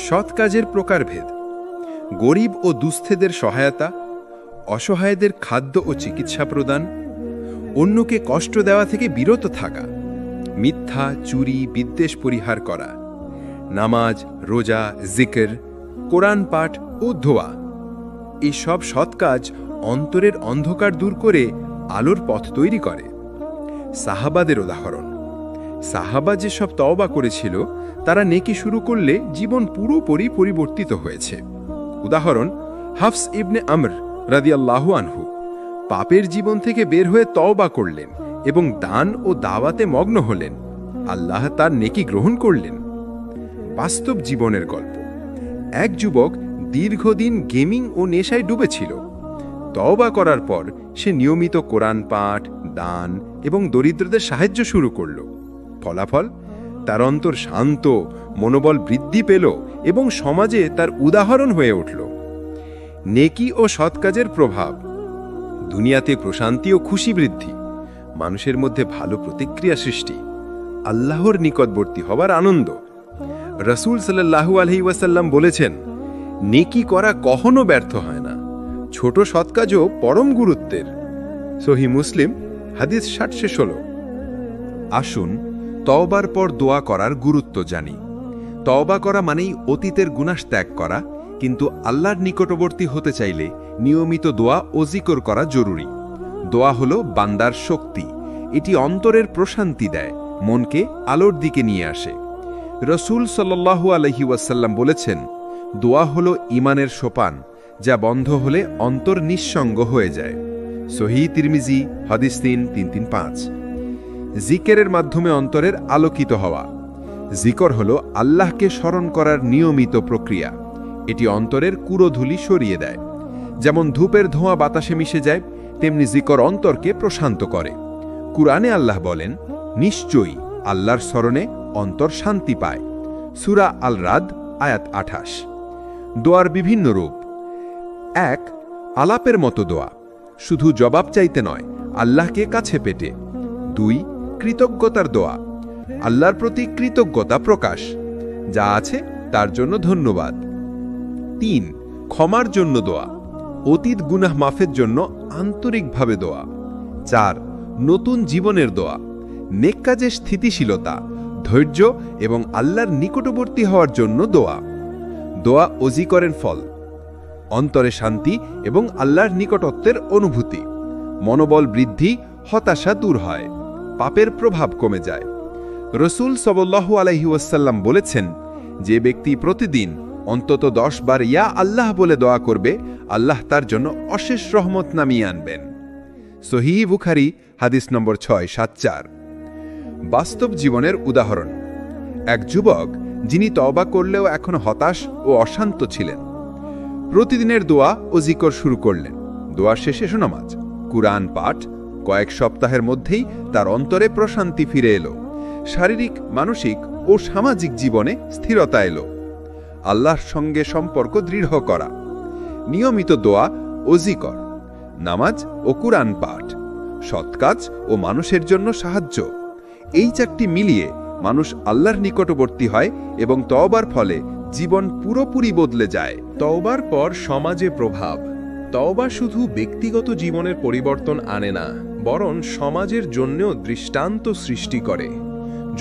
সৎ কাজের প্রকারভেদ। গরিব ও দুস্থেদের সহায়তা, অসহায়দের খাদ্য ও চিকিৎসা প্রদান, অন্যকে কষ্ট দেওয়া থেকে বিরত থাকা, মিথ্যা, চুরি, বিদ্বেষ পরিহার করা, নামাজ, রোজা, জিকির, কোরআন পাঠ ও দোয়া। এই সব সৎ কাজ অন্তরের অন্ধকার দূর করে আলোর পথ তৈরি করে। সাহাবাদের উদাহরণ। সাহাবা যেসব তওবা করেছিল, তারা নেকি শুরু করলে জীবন পুরোপুরি পরিবর্তিত হয়েছে। উদাহরণ, হাফস ইবনে আমর রাদিয়াল্লাহু আনহু পাপের জীবন থেকে বের হয়ে তওবা করলেন এবং দান ও দাওয়াতে মগ্ন হলেন। আল্লাহ তার নেকি গ্রহণ করলেন। বাস্তব জীবনের গল্প। এক যুবক দীর্ঘদিন গেমিং ও নেশায় ডুবেছিল। তওবা করার পর সে নিয়মিত কোরআন পাঠ, দান এবং দরিদ্রদের সাহায্য শুরু করল। ফলাফল, তার অন্তর শান্ত, মনোবল বৃদ্ধি পেল এবং সমাজে তার উদাহরণ হয়ে উঠল। নেকি ও সৎকাজের প্রভাব। দুনিয়াতে প্রশান্তি ও খুশি বৃদ্ধি, মানুষের মধ্যে ভালো প্রতিক্রিয়া সৃষ্টি, আল্লাহর নিকটবর্তী হবার আনন্দ। রাসূল সাল্লাল্লাহু আলাইহি ওয়াসাল্লাম বলেছেন, নেকি করা কখনো ব্যর্থ হয় না, ছোট সৎকাজও পরম গুরুত্বের। সহিহ মুসলিম হাদিস 60/16। আসুন তওবার পর দোয়া করার গুরুত্ব জানি। তওবা করা মানেই অতীতের গুনাহ ত্যাগ করা, কিন্তু আল্লাহর নিকটবর্তী হতে চাইলে নিয়মিত দোয়া ও জিকির করা জরুরি। দোয়া হলো বান্দার শক্তি। এটি অন্তরের প্রশান্তি দেয়, মনকে আলোর দিকে নিয়ে আসে। রাসূল সাল্লাল্লাহু আলাইহি ওয়াসাল্লাম বলেছেন, দোয়া হলো ঈমানের সোপান, যা বন্ধ হলে অন্তর নিঃসঙ্গ হয়ে যায়। সহিহ তিরমিজি হাদিস ৩৩৫। জিকিরের মাধ্যমে অন্তরের আলোকিত হওয়া। জিকির হলো আল্লাহকে স্মরণ করার নিয়মিত প্রক্রিয়া। এটি অন্তরের কুড়োধুলি সরিয়ে দেয়। যেমন ধূপের ধোঁয়া বাতাসে মিশে যায়, তেমনি জিকির অন্তরকে প্রশান্ত করে। কুরআনে আল্লাহ বলেন, নিশ্চয়ই আল্লাহর স্মরণে অন্তর শান্তি পায়। সূরা আল রাদ আয়াত ২৮। দোয়ার বিভিন্ন রূপ। ১. আলাপের মতো দোয়া, শুধু জবাব চাইতে নয়, আল্লাহকে কাছে পেতে। ২. কৃতজ্ঞতার দোয়া, আল্লাহর প্রতি কৃতজ্ঞতা প্রকাশ, যা আছে তার জন্য ধন্যবাদ। ৩. ক্ষমার জন্য দোয়া, অতীত গুনাহ মাফের জন্য আন্তরিকভাবে দোয়া। ৪. নতুন জীবনের দোয়া, নেক কাজে স্থিতিশীলতা, ধৈর্য এবং আল্লাহর নিকটবর্তী হওয়ার জন্য দোয়া। দোয়া ও জিকিরের ফল: অন্তরে শান্তি এবং আল্লাহর নিকটত্বের অনুভূতি, মনোবল বৃদ্ধি, হতাশা দূর হয়, পাপের প্রভাব কমে যায়। রসুল সাল্লাল্লাহু আলাইহি ওয়াসাল্লাম বলেছেন, যে ব্যক্তি প্রতিদিন অন্তত 10 বার ইয়া আল্লাহ বলে দোয়া করবে, আল্লাহ তার জন্য অশেষ রহমত নামিয়ে আনবেন। সহিহ বুখারী হাদিস নম্বর 674। বাস্তব জীবনের উদাহরণ। এক যুবক যিনি তওবা করলেও এখন হতাশ ও অশান্ত ছিলেন, প্রতিদিনের দোয়া ও জিকর শুরু করলেন। দোয়ার শেষে নামাজ, কুরআন পাঠ। কয়েক সপ্তাহের মধ্যেই তার অন্তরে প্রশান্তি ফিরে এলো। শারীরিক, মানসিক ও সামাজিক জীবনে স্থিরতা এলো। আল্লাহর সঙ্গে সম্পর্ক দৃঢ় করা, নিয়মিত দোয়া ও জিকর, নামাজ ও কুরআন পাঠ, সৎ কাজ ও মানুষের জন্য সাহায্য, এই 4টি মিলিয়ে মানুষ আল্লাহর নিকটবর্তী হয় এবং তওবার ফলে জীবন পুরোপুরি বদলে যায়। তওবার পর সমাজে প্রভাব। তওবা শুধু ব্যক্তিগত জীবনের পরিবর্তন আনে না, বরং সমাজের জন্যও দৃষ্টান্ত সৃষ্টি করে।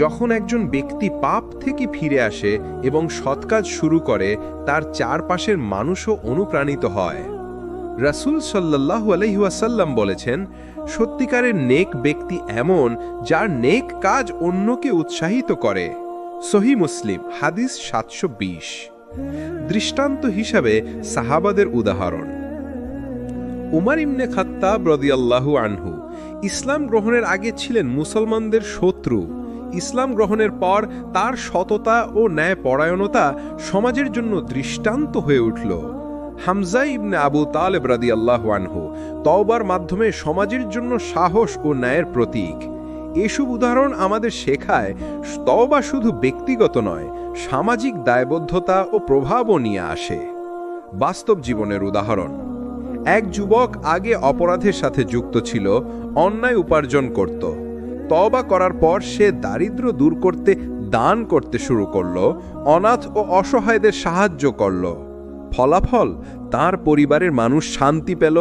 যখন একজন ব্যক্তি পাপ থেকে ফিরে আসে এবং সৎকাজ শুরু করে, তার চারপাশের মানুষও অনুপ্রাণিত হয়। রাসূল সাল্লাল্লাহু আলাইহি ওয়াসাল্লাম বলেছেন, সত্যিকারের নেক ব্যক্তি এমন যার নেক কাজ অন্যকে উৎসাহিত করে। সহিহ মুসলিম হাদিস 720। দৃষ্টান্ত হিসাবে সাহাবাদের উদাহরণ। উমর ইবনে খাত্তাব রাদিয়াল্লাহু আনহু ইসলাম গ্রহণের আগে ছিলেন মুসলমানদের শত্রু। ইসলাম গ্রহণের পর তার সততা ও ন্যায়পরায়ণতা সমাজের জন্য দৃষ্টান্ত হয়ে উঠল। হামজা ইবনে আবু তালেব রাদিয়াল্লাহু আনহু তওবার মাধ্যমে সমাজের জন্য সাহস ও ন্যায়ের প্রতীক। এসব উদাহরণ আমাদের শেখায়, তওবা শুধু ব্যক্তিগত নয়, সামাজিক দায়বদ্ধতা ও প্রভাবও নিয়ে আসে। বাস্তব জীবনের উদাহরণ। এক যুবক আগে অপরাধের সাথে যুক্ত ছিল, অন্যায় উপার্জন করত। তওবা করার পর সে দারিদ্র্য দূর করতে দান করতে শুরু করল, অনাথ ও অসহায়দের সাহায্য করল। ফলাফল, তার পরিবারের মানুষ শান্তি পেল,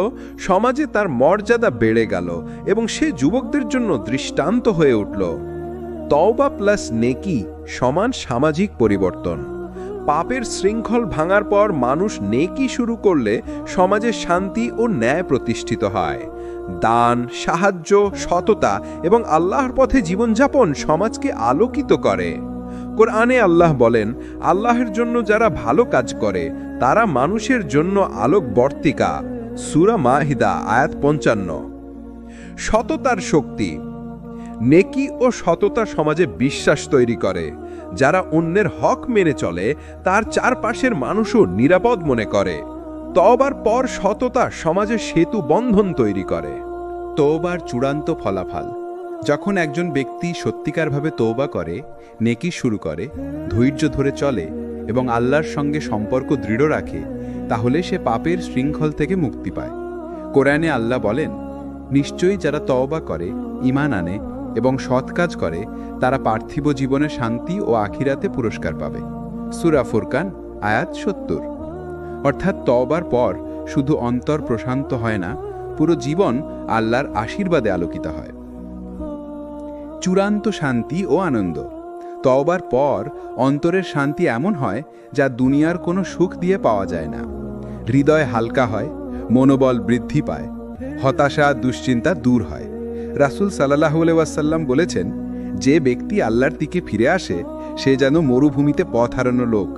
সমাজে তার মর্যাদা বেড়ে গেল এবং সে যুবকদের জন্য দৃষ্টান্ত হয়ে উঠল। তওবা প্লাস নেকি সমান সামাজিক পরিবর্তন। পাপের শৃঙ্খল ভাঙার পর মানুষ নেকি শুরু করলে সমাজে শান্তি ও ন্যায় প্রতিষ্ঠিত হয়। দান, সাহায্য, সততা এবং আল্লাহর পথে জীবনযাপন সমাজকে আলোকিত করে। কোরআনে আল্লাহ বলেন, আল্লাহর জন্য যারা ভালো কাজ করে তারা মানুষের জন্য আলোকবর্তিকা। সূরা মাহিদা আয়াত 55। সততার শক্তি। নেকি ও সততা সমাজে বিশ্বাস তৈরি করে। যারা অন্যের হক মেনে চলে তার চারপাশের মানুষও নিরাপদ মনে করে। তওবার পর সততা সমাজে সেতু বন্ধন তৈরি করে। তওবার চূড়ান্ত ফলাফল। যখন একজন ব্যক্তি সত্যিকারভাবে তওবা করে, নেকি শুরু করে, ধৈর্য ধরে চলে এবং আল্লাহর সঙ্গে সম্পর্ক দৃঢ় রাখে, তাহলে সে পাপের শৃঙ্খল থেকে মুক্তি পায়। কোরআনে আল্লাহ বলেন, নিশ্চয়ই যারা তওবা করে, ঈমান আনে এবং সৎ কাজ করে, তারা পার্থিব জীবনে শান্তি ও আখিরাতে পুরস্কার পাবে। সূরা ফুরকান আয়াত 70। অর্থাৎ তওবার পর শুধু অন্তর প্রশান্ত হয় না, পুরো জীবন আল্লাহর আশীর্বাদে আলোকিত হয়। চূড়ান্ত শান্তি ও আনন্দ। তওবার পর অন্তরের শান্তি এমন হয় যা দুনিয়ার কোনো সুখ দিয়ে পাওয়া যায় না। হৃদয় হালকা হয়, মনোবল বৃদ্ধি পায়, হতাশা, দুশ্চিন্তা দূর হয়। রাসূল সাল্লাল্লাহু আলাইহি ওয়াসাল্লাম বলেছেন, যে ব্যক্তি আল্লাহর দিকে ফিরে আসে সে যেন মরুভূমিতে পথ হারানো লোক,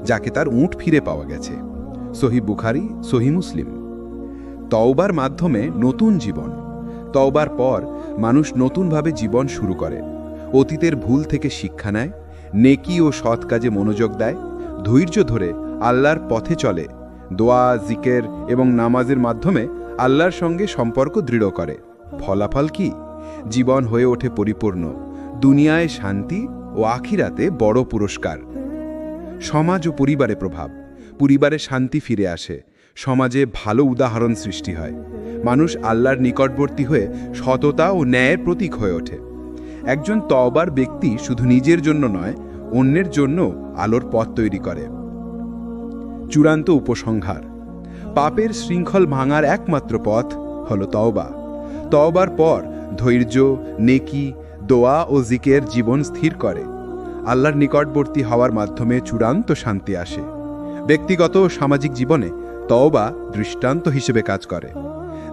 যাকে তার উট ফিরে পাওয়া গেছে। সহিহ বুখারী, সহিহ মুসলিম। তওবার মাধ্যমে নতুন জীবন। তওবার পর মানুষ নতুনভাবে জীবন শুরু করে। অতীতের ভুল থেকে শিক্ষা নেয়, নেকি ও সৎ কাজে মনোযোগ দেয়, ধৈর্য ধরে আল্লাহর পথে চলে, দোয়া, জিকের এবং নামাজের মাধ্যমে আল্লাহর সঙ্গে সম্পর্ক দৃঢ় করে। ফলাফল কি? জীবন হয়ে ওঠে পরিপূর্ণ, দুনিয়ায় শান্তি ও আখিরাতে বড় পুরস্কার। সমাজ ও পরিবারে প্রভাব। পরিবারে শান্তি ফিরে আসে, সমাজে ভালো উদাহরণ সৃষ্টি হয়, মানুষ আল্লাহর নিকটবর্তী হয়ে সততা ও ন্যায়ের প্রতীক হয়ে ওঠে। একজন তওবার ব্যক্তি শুধু নিজের জন্য নয়, অন্যের জন্য আলোর পথ তৈরি করে। চূড়ান্ত উপসংহার। পাপের শৃঙ্খল ভাঙার একমাত্র পথ হল তওবা। তওবার পর ধৈর্য, নেকি, দোয়া ও জিকের জীবন স্থির করে। আল্লাহর নিকটবর্তী হওয়ার মাধ্যমে চূড়ান্ত শান্তি আসে। ব্যক্তিগত ও সামাজিক জীবনে তওবা দৃষ্টান্ত হিসেবে কাজ করে।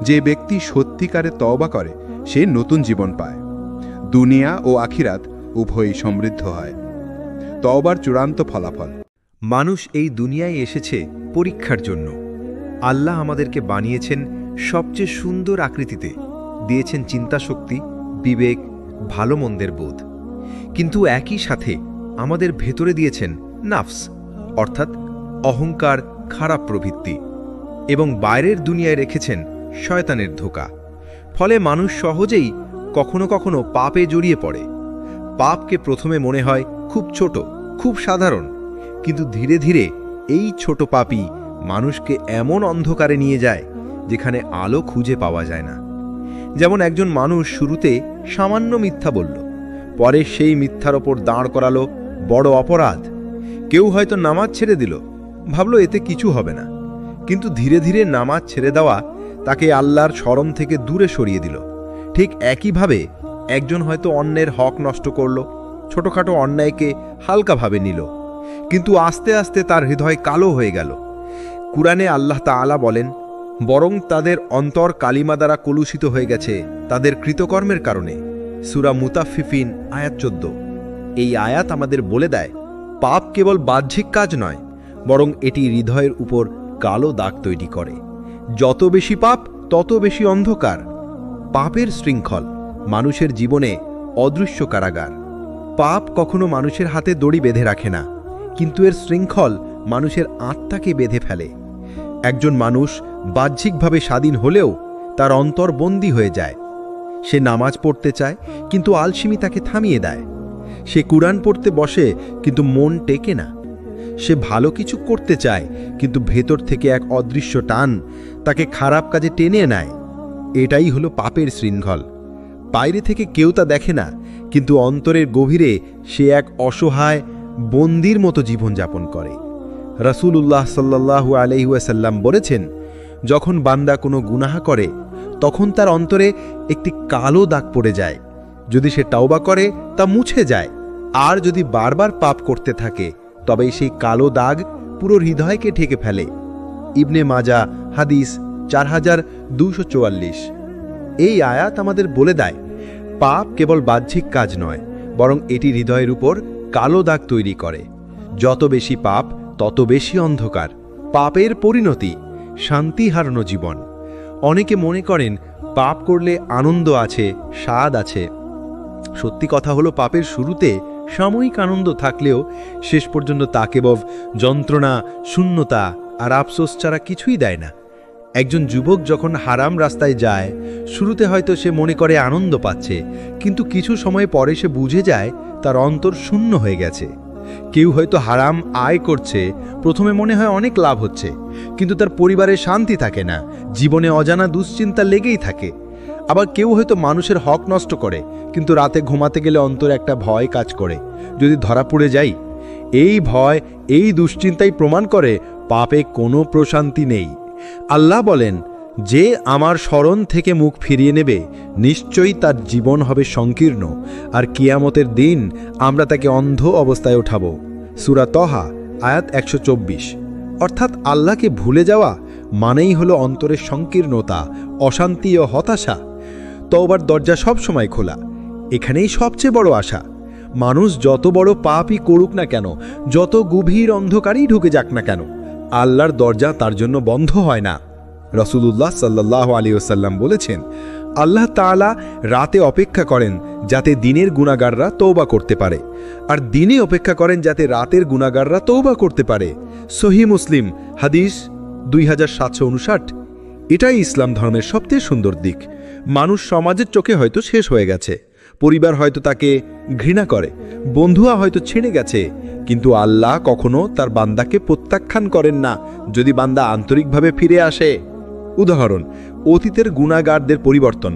যে ব্যক্তি সত্যিকারে তওবা করে সে নতুন জীবন পায়। দুনিয়া ও আখিরাত উভয়ই সমৃদ্ধ হয়। তওবার চূড়ান্ত ফলাফল। মানুষ এই দুনিয়ায় এসেছে পরীক্ষার জন্য। আল্লাহ আমাদেরকে বানিয়েছেন সবচেয়ে সুন্দর আকৃতিতে, দিয়েছেন চিন্তাশক্তি, বিবেক, ভালো মন্দের বোধ। কিন্তু একই সাথে আমাদের ভেতরে দিয়েছেন নাফস, অর্থাৎ অহংকার, খারাপ প্রবৃত্তি, এবং বাইরের দুনিয়ায় রেখেছেন শয়তানের ধোঁকা। ফলে মানুষ সহজেই কখনো কখনো পাপে জড়িয়ে পড়ে। পাপকে প্রথমে মনে হয় খুব ছোট, খুব সাধারণ, কিন্তু ধীরে ধীরে এই ছোট পাপই মানুষকে এমন অন্ধকারে নিয়ে যায় যেখানে আলো খুঁজে পাওয়া যায় না। যেমন একজন মানুষ শুরুতে সামান্য মিথ্যা বলল, পরে সেই মিথ্যার ওপর দাঁড় করালো বড় অপরাধ। কেউ হয়তো নামাজ ছেড়ে দিল, ভাবল এতে কিছু হবে না, কিন্তু ধীরে ধীরে নামাজ ছেড়ে দেওয়া তাকে আল্লাহর শরণ থেকে দূরে সরিয়ে দিল। ঠিক একইভাবে একজন হয়তো অন্যের হক নষ্ট করল, ছোটখাটো অন্যায়কে হালকাভাবে নিল, কিন্তু আস্তে আস্তে তার হৃদয় কালো হয়ে গেল। কুরআনে আল্লাহ তাআলা বলেন, বরং তাদের অন্তর কালিমা দ্বারা কলুষিত হয়ে গেছে তাদের কৃতকর্মের কারণে। সূরা মুতাফফিফিন আয়াত 14। এই আয়াত আমাদের বলে দেয়, পাপ কেবল বাহ্যিক কাজ নয়, বরং এটি হৃদয়ের উপর কালো দাগ তৈরি করে। যত বেশি পাপ তত বেশি অন্ধকার। পাপের শৃঙ্খল মানুষের জীবনে অদৃশ্য কারাগার। পাপ কখনো মানুষের হাতে দড়ি বেঁধে রাখে না, কিন্তু এর শৃঙ্খল মানুষের আত্মাকে বেঁধে ফেলে। একজন মানুষ বাহ্যিকভাবে স্বাধীন হলেও তার অন্তর বন্দী হয়ে যায়। সে নামাজ পড়তে চায়, কিন্তু আলসিমি তাকে থামিয়ে দেয়। সে কুরআন পড়তে বসে, কিন্তু মন টেকে না। সে ভালো কিছু করতে চায়, কিন্তু ভেতর থেকে এক অদৃশ্য টান তাকে খারাপ কাজে টেনে নেয়। এটাই হলো পাপের শৃঙ্খল। বাইরে থেকে কেউ তা দেখে না, কিন্তু অন্তরের গভীরে সে এক অসহায় বন্দির মতো জীবনযাপন করে। রাসূলুল্লাহ সাল্লাল্লাহু আলাইহি ওয়াসাল্লাম বলেছেন, যখন বান্দা কোনো গুনাহ করে তখন তার অন্তরে একটি কালো দাগ পড়ে যায়। যদি সে তওবা করে তা মুছে যায়, আর যদি বারবার পাপ করতে থাকে তবে সেই কালো দাগ পুরো হৃদয়কে ঢেকে ফেলে। ইবনে মাজা হাদিস 4244। এই আয়াত আমাদের বলে দেয়, পাপ কেবল বাহ্যিক কাজ নয়, বরং এটি হৃদয়ের উপর কালো দাগ তৈরি করে। যত বেশি পাপ তত বেশি অন্ধকার। পাপের পরিণতি শান্তি হারানো জীবন। অনেকে মনে করেন পাপ করলে আনন্দ আছে, স্বাদ আছে। সত্যি কথা হলো, পাপের শুরুতে সাময়িক আনন্দ থাকলেও শেষ পর্যন্ত তা কেবল যন্ত্রণা, শূন্যতা আর আফসোস ছাড়া কিছুই দেয় না। একজন যুবক যখন হারাম রাস্তায় যায়, শুরুতে হয়তো সে মনে করে আনন্দ পাচ্ছে, কিন্তু কিছু সময় পরে সে বুঝে যায় তার অন্তর শূন্য হয়ে গেছে। কেউ হয়তো হারাম আয় করছে, প্রথমে মনে হয় অনেক লাভ হচ্ছে, কিন্তু তার পরিবারে শান্তি থাকে না, জীবনে অজানা দুশ্চিন্তা লেগেই থাকে। আবার কেউ হয়তো মানুষের হক নষ্ট করে, কিন্তু রাতে ঘুমাতে গেলে অন্তরে একটা ভয় কাজ করে, যদি ধরা পড়ে যাই। এই ভয়, এই দুশ্চিন্তাই প্রমাণ করে পাপে কোনো প্রশান্তি নেই। আল্লাহ বলেন, যে আমার স্মরণ থেকে মুখ ফিরিয়ে নেবে নিশ্চয়ই তার জীবন হবে সংকীর্ণ, আর কিয়ামতের দিন আমরা তাকে অন্ধ অবস্থায় ওঠাবো। সূরা তহা আয়াত 124। অর্থাৎ আল্লাহকে ভুলে যাওয়া মানেই হলো অন্তরের সংকীর্ণতা, অশান্তি ও হতাশা। তওবার দরজা সবসময় খোলা, এখানেই সবচেয়ে বড় আশা। মানুষ যত বড় পাপই করুক না কেন, যত গভীর অন্ধকারেই ঢুকে যাক না কেন, আল্লাহর দরজা তার জন্য বন্ধ হয় না। রাসূলুল্লাহ সাল্লাল্লাহু আলাইহি ওয়াসাল্লাম বলেছেন, আল্লাহ তাআলা রাতে অপেক্ষা করেন যাতে দিনের গুনাহগাররা তওবা করতে পারে, আর দিনে অপেক্ষা করেন যাতে রাতের গুনাহগাররা তওবা করতে পারে। সহিহ মুসলিম হাদিস 2759। এটাই ইসলাম ধর্মের সবচেয়ে সুন্দর দিক। মানুষ সমাজের চোখে হয়তো শেষ হয়ে গেছে, পরিবার হয়তো তাকে ঘৃণা করে, বন্ধুরা হয়তো ছেড়ে গেছে, কিন্তু আল্লাহ কখনো তার বান্দাকে প্রত্যাখ্যান করেন না যদি বান্দা আন্তরিকভাবে ফিরে আসে। উদাহরণ, অতীতের গুনাহগারদের পরিবর্তন।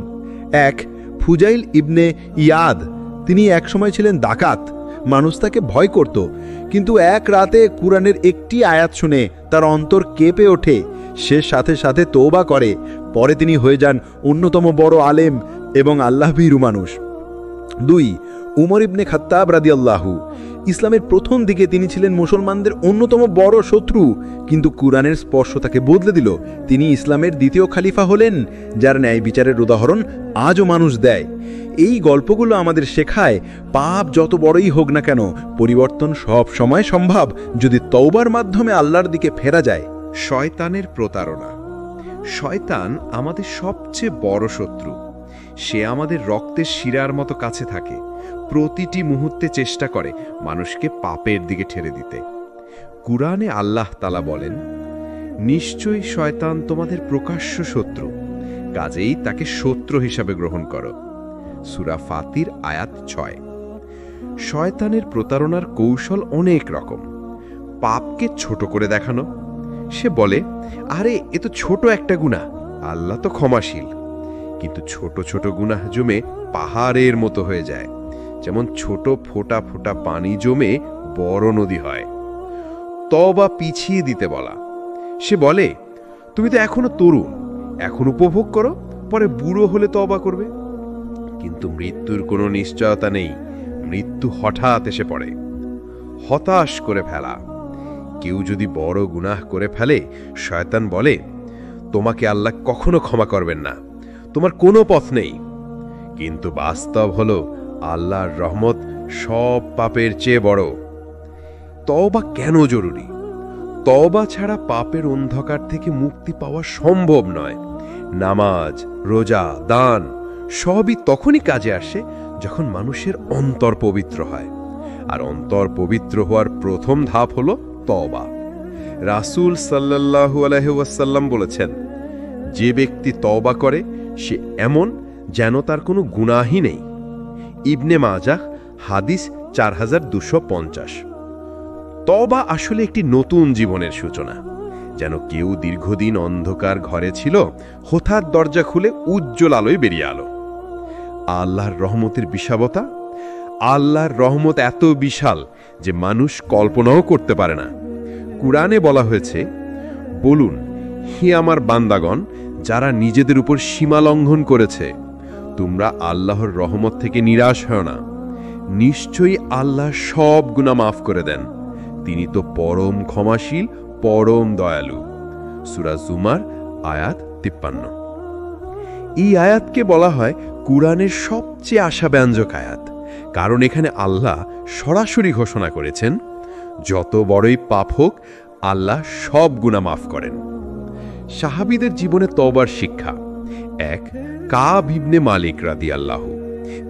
এক, ফুজাইল ইবনে ইয়াদ। তিনি একসময় ছিলেন ডাকাত, মানুষ তাকে ভয় করত, কিন্তু এক রাতে কুরআনের একটি আয়াত শুনে তার অন্তর কেঁপে ওঠে। সে সাথে সাথে তওবা করে, পরে তিনি হয়ে যান অন্যতম বড় আলেম এবং আল্লাহ ভীরু মানুষ। দুই, উমর ইবনে খাত্তাব রাদিয়াল্লাহু। ইসলামের প্রথম দিকে তিনি ছিলেন মুসলমানদের অন্যতম বড় শত্রু, কিন্তু কুরআনের স্পর্শ তাকে বদলে দিল। তিনি ইসলামের দ্বিতীয় খলিফা হলেন, যার ন্যায় বিচারের উদাহরণ আজও মানুষ দেয়। এই গল্পগুলো আমাদের শেখায়, পাপ যত বড়ই হোক না কেন, পরিবর্তন সব সময় সম্ভব যদি তওবার মাধ্যমে আল্লাহর দিকে ফেরা যায়। শয়তানের প্রতারণা। শয়তান আমাদের সবচেয়ে বড় শত্রু। সে আমাদের রক্তের শিরার মতো কাছে থাকে, প্রতিটি মুহূর্তে চেষ্টা করে মানুষকে পাপের দিকে ঠেলে দিতে। কুরআনে আল্লাহ তাআলা বলেন, নিশ্চয়ই শয়তান তোমাদের প্রকাশ্য শত্রু, কাজেই তাকে শত্রু হিসাবে গ্রহণ করো। সূরা ফাতির আয়াত 6। শয়তানের প্রতারণার কৌশল অনেক রকম। পাপকে ছোট করে দেখানো। সে বলে, আরে এ তো ছোট একটা গুনাহ, আল্লাহ তো ক্ষমাশীল। কিন্তু ছোট ছোট গুনাহ জমে পাহাড়ের মতো হয়ে যায়, যেমন ছোট ফোঁটা ফোঁটা পানি জমে বড় নদী হয়। তওবা পিছিয়ে দিতে বলা। সে বলে, তুমি তো এখনো তরুণ, এখন উপভোগ করো, পরে বুড়ো হলে তওবা করবে। কিন্তু মৃত্যুর কোনো নিশ্চয়তা নেই, মৃত্যু হঠাৎ এসে পড়ে। হতাশ করে ফেলা। কেউ যদি বড় গুনাহ করে ফেলে, শয়তান বলে, তোমাকে আল্লাহ কখনো ক্ষমা করবেন না, তোমার কোনো পথ নেই। কিন্তু বাস্তব হলো আল্লাহর রহমত সব পাপের চেয়ে বড়। তওবা কেন জরুরি? তওবা ছাড়া পাপের অন্ধকার থেকে মুক্তি পাওয়া সম্ভব নয়। নামাজ, রোজা, দান সবই তখনই কাজে আসে যখন মানুষের অন্তর পবিত্র হয়। আর অন্তর পবিত্র হওয়ার প্রথম ধাপ হলো তওবা। রাসূল সাল্লাল্লাহু আলাইহি ওয়াসাল্লাম বলেছেন, যে ব্যক্তি তওবা করে সে এমন যেন তার কোনো গুনাহই নেই। ইবনে মাজাহ হাদিস 4250। তওবা আসলে একটি নতুন জীবনের সূচনা। যেন কেউ দীর্ঘদিন অন্ধকার ঘরে ছিল, হঠাৎ দরজা খুলে উজ্জ্বল আলোয় বেরিয়ে আলো। আল্লাহর রহমতের বিশালতা। আল্লাহর রহমত এত বিশাল যে মানুষ কল্পনাও করতে পারে না। কুরআনে বলা হয়েছে, বলুন, হে আমার বান্দাগণ যারা নিজেদের উপর সীমা লঙ্ঘন করেছে, তোমরা আল্লাহর রহমত থেকে নিরাশ হয় না। নিশ্চয়ই আল্লাহ সব গুনাহ মাফ করে দেন, তিনি তো পরম ক্ষমাশীল, পরম দয়ালু। সূরা জুমার আয়াত 53। এই আয়াতকে বলা হয় কুরআনের সবচেয়ে আশাব্যঞ্জক আয়াত, কারণ এখানে আল্লাহ সরাসরি ঘোষণা করেছেন, যত বড়ই পাপ হোক আল্লাহ সব গুনাহ মাফ করেন। সাহাবীদের জীবনে তওবার শিক্ষা। 1, কাব ইবনে মালিক রাদিয়াল্লাহু।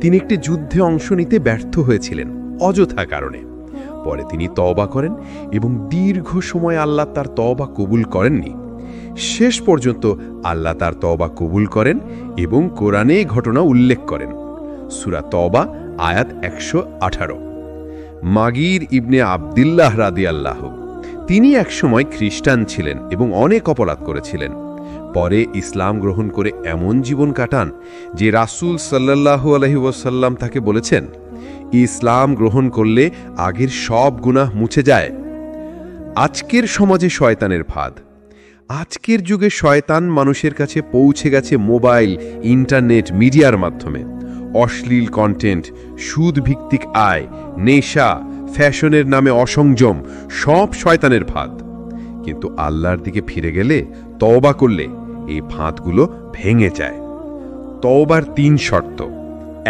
তিনি একটি যুদ্ধে অংশ নিতে ব্যর্থ হয়েছিলেন অযথা কারণে। পরে তিনি তওবা করেন এবং দীর্ঘ সময় আল্লাহ তার তওবা কবুল করেননি। শেষ পর্যন্ত আল্লাহ তার তওবা কবুল করেন এবং কোরআনে এই ঘটনা উল্লেখ করেন। সূরা তওবা আয়াত 118। মাগির ইবনে আবদুল্লাহ রাদিয়াল্লাহু। তিনি একসময় খ্রিস্টান ছিলেন এবং অনেক অপরাধ করেছিলেন। পরে ইসলাম গ্রহণ করে এমন জীবন কাটান যে রাসূল সাল্লাল্লাহু আলাইহি ওয়াসাল্লাম তাকে বলেছেন, ইসলাম গ্রহণ করলে আগের সব গুনাহ মুছে যায়। আজকের সমাজে শয়তানের ফাঁদ। আজকের যুগে শয়তান মানুষের কাছে পৌঁছে গেছে মোবাইল, ইন্টারনেট, মিডিয়ার মাধ্যমে। অশ্লীল কন্টেন্ট, সুদভিত্তিক আয়, নেশা, ফ্যাশনের নামে অসংযম সব শয়তানের ফাঁদ। কিন্তু আল্লাহর দিকে ফিরে গেলে, তওবা করলে এই ফাঁদগুলো ভেঙে যায়। তওবার 3 শর্ত।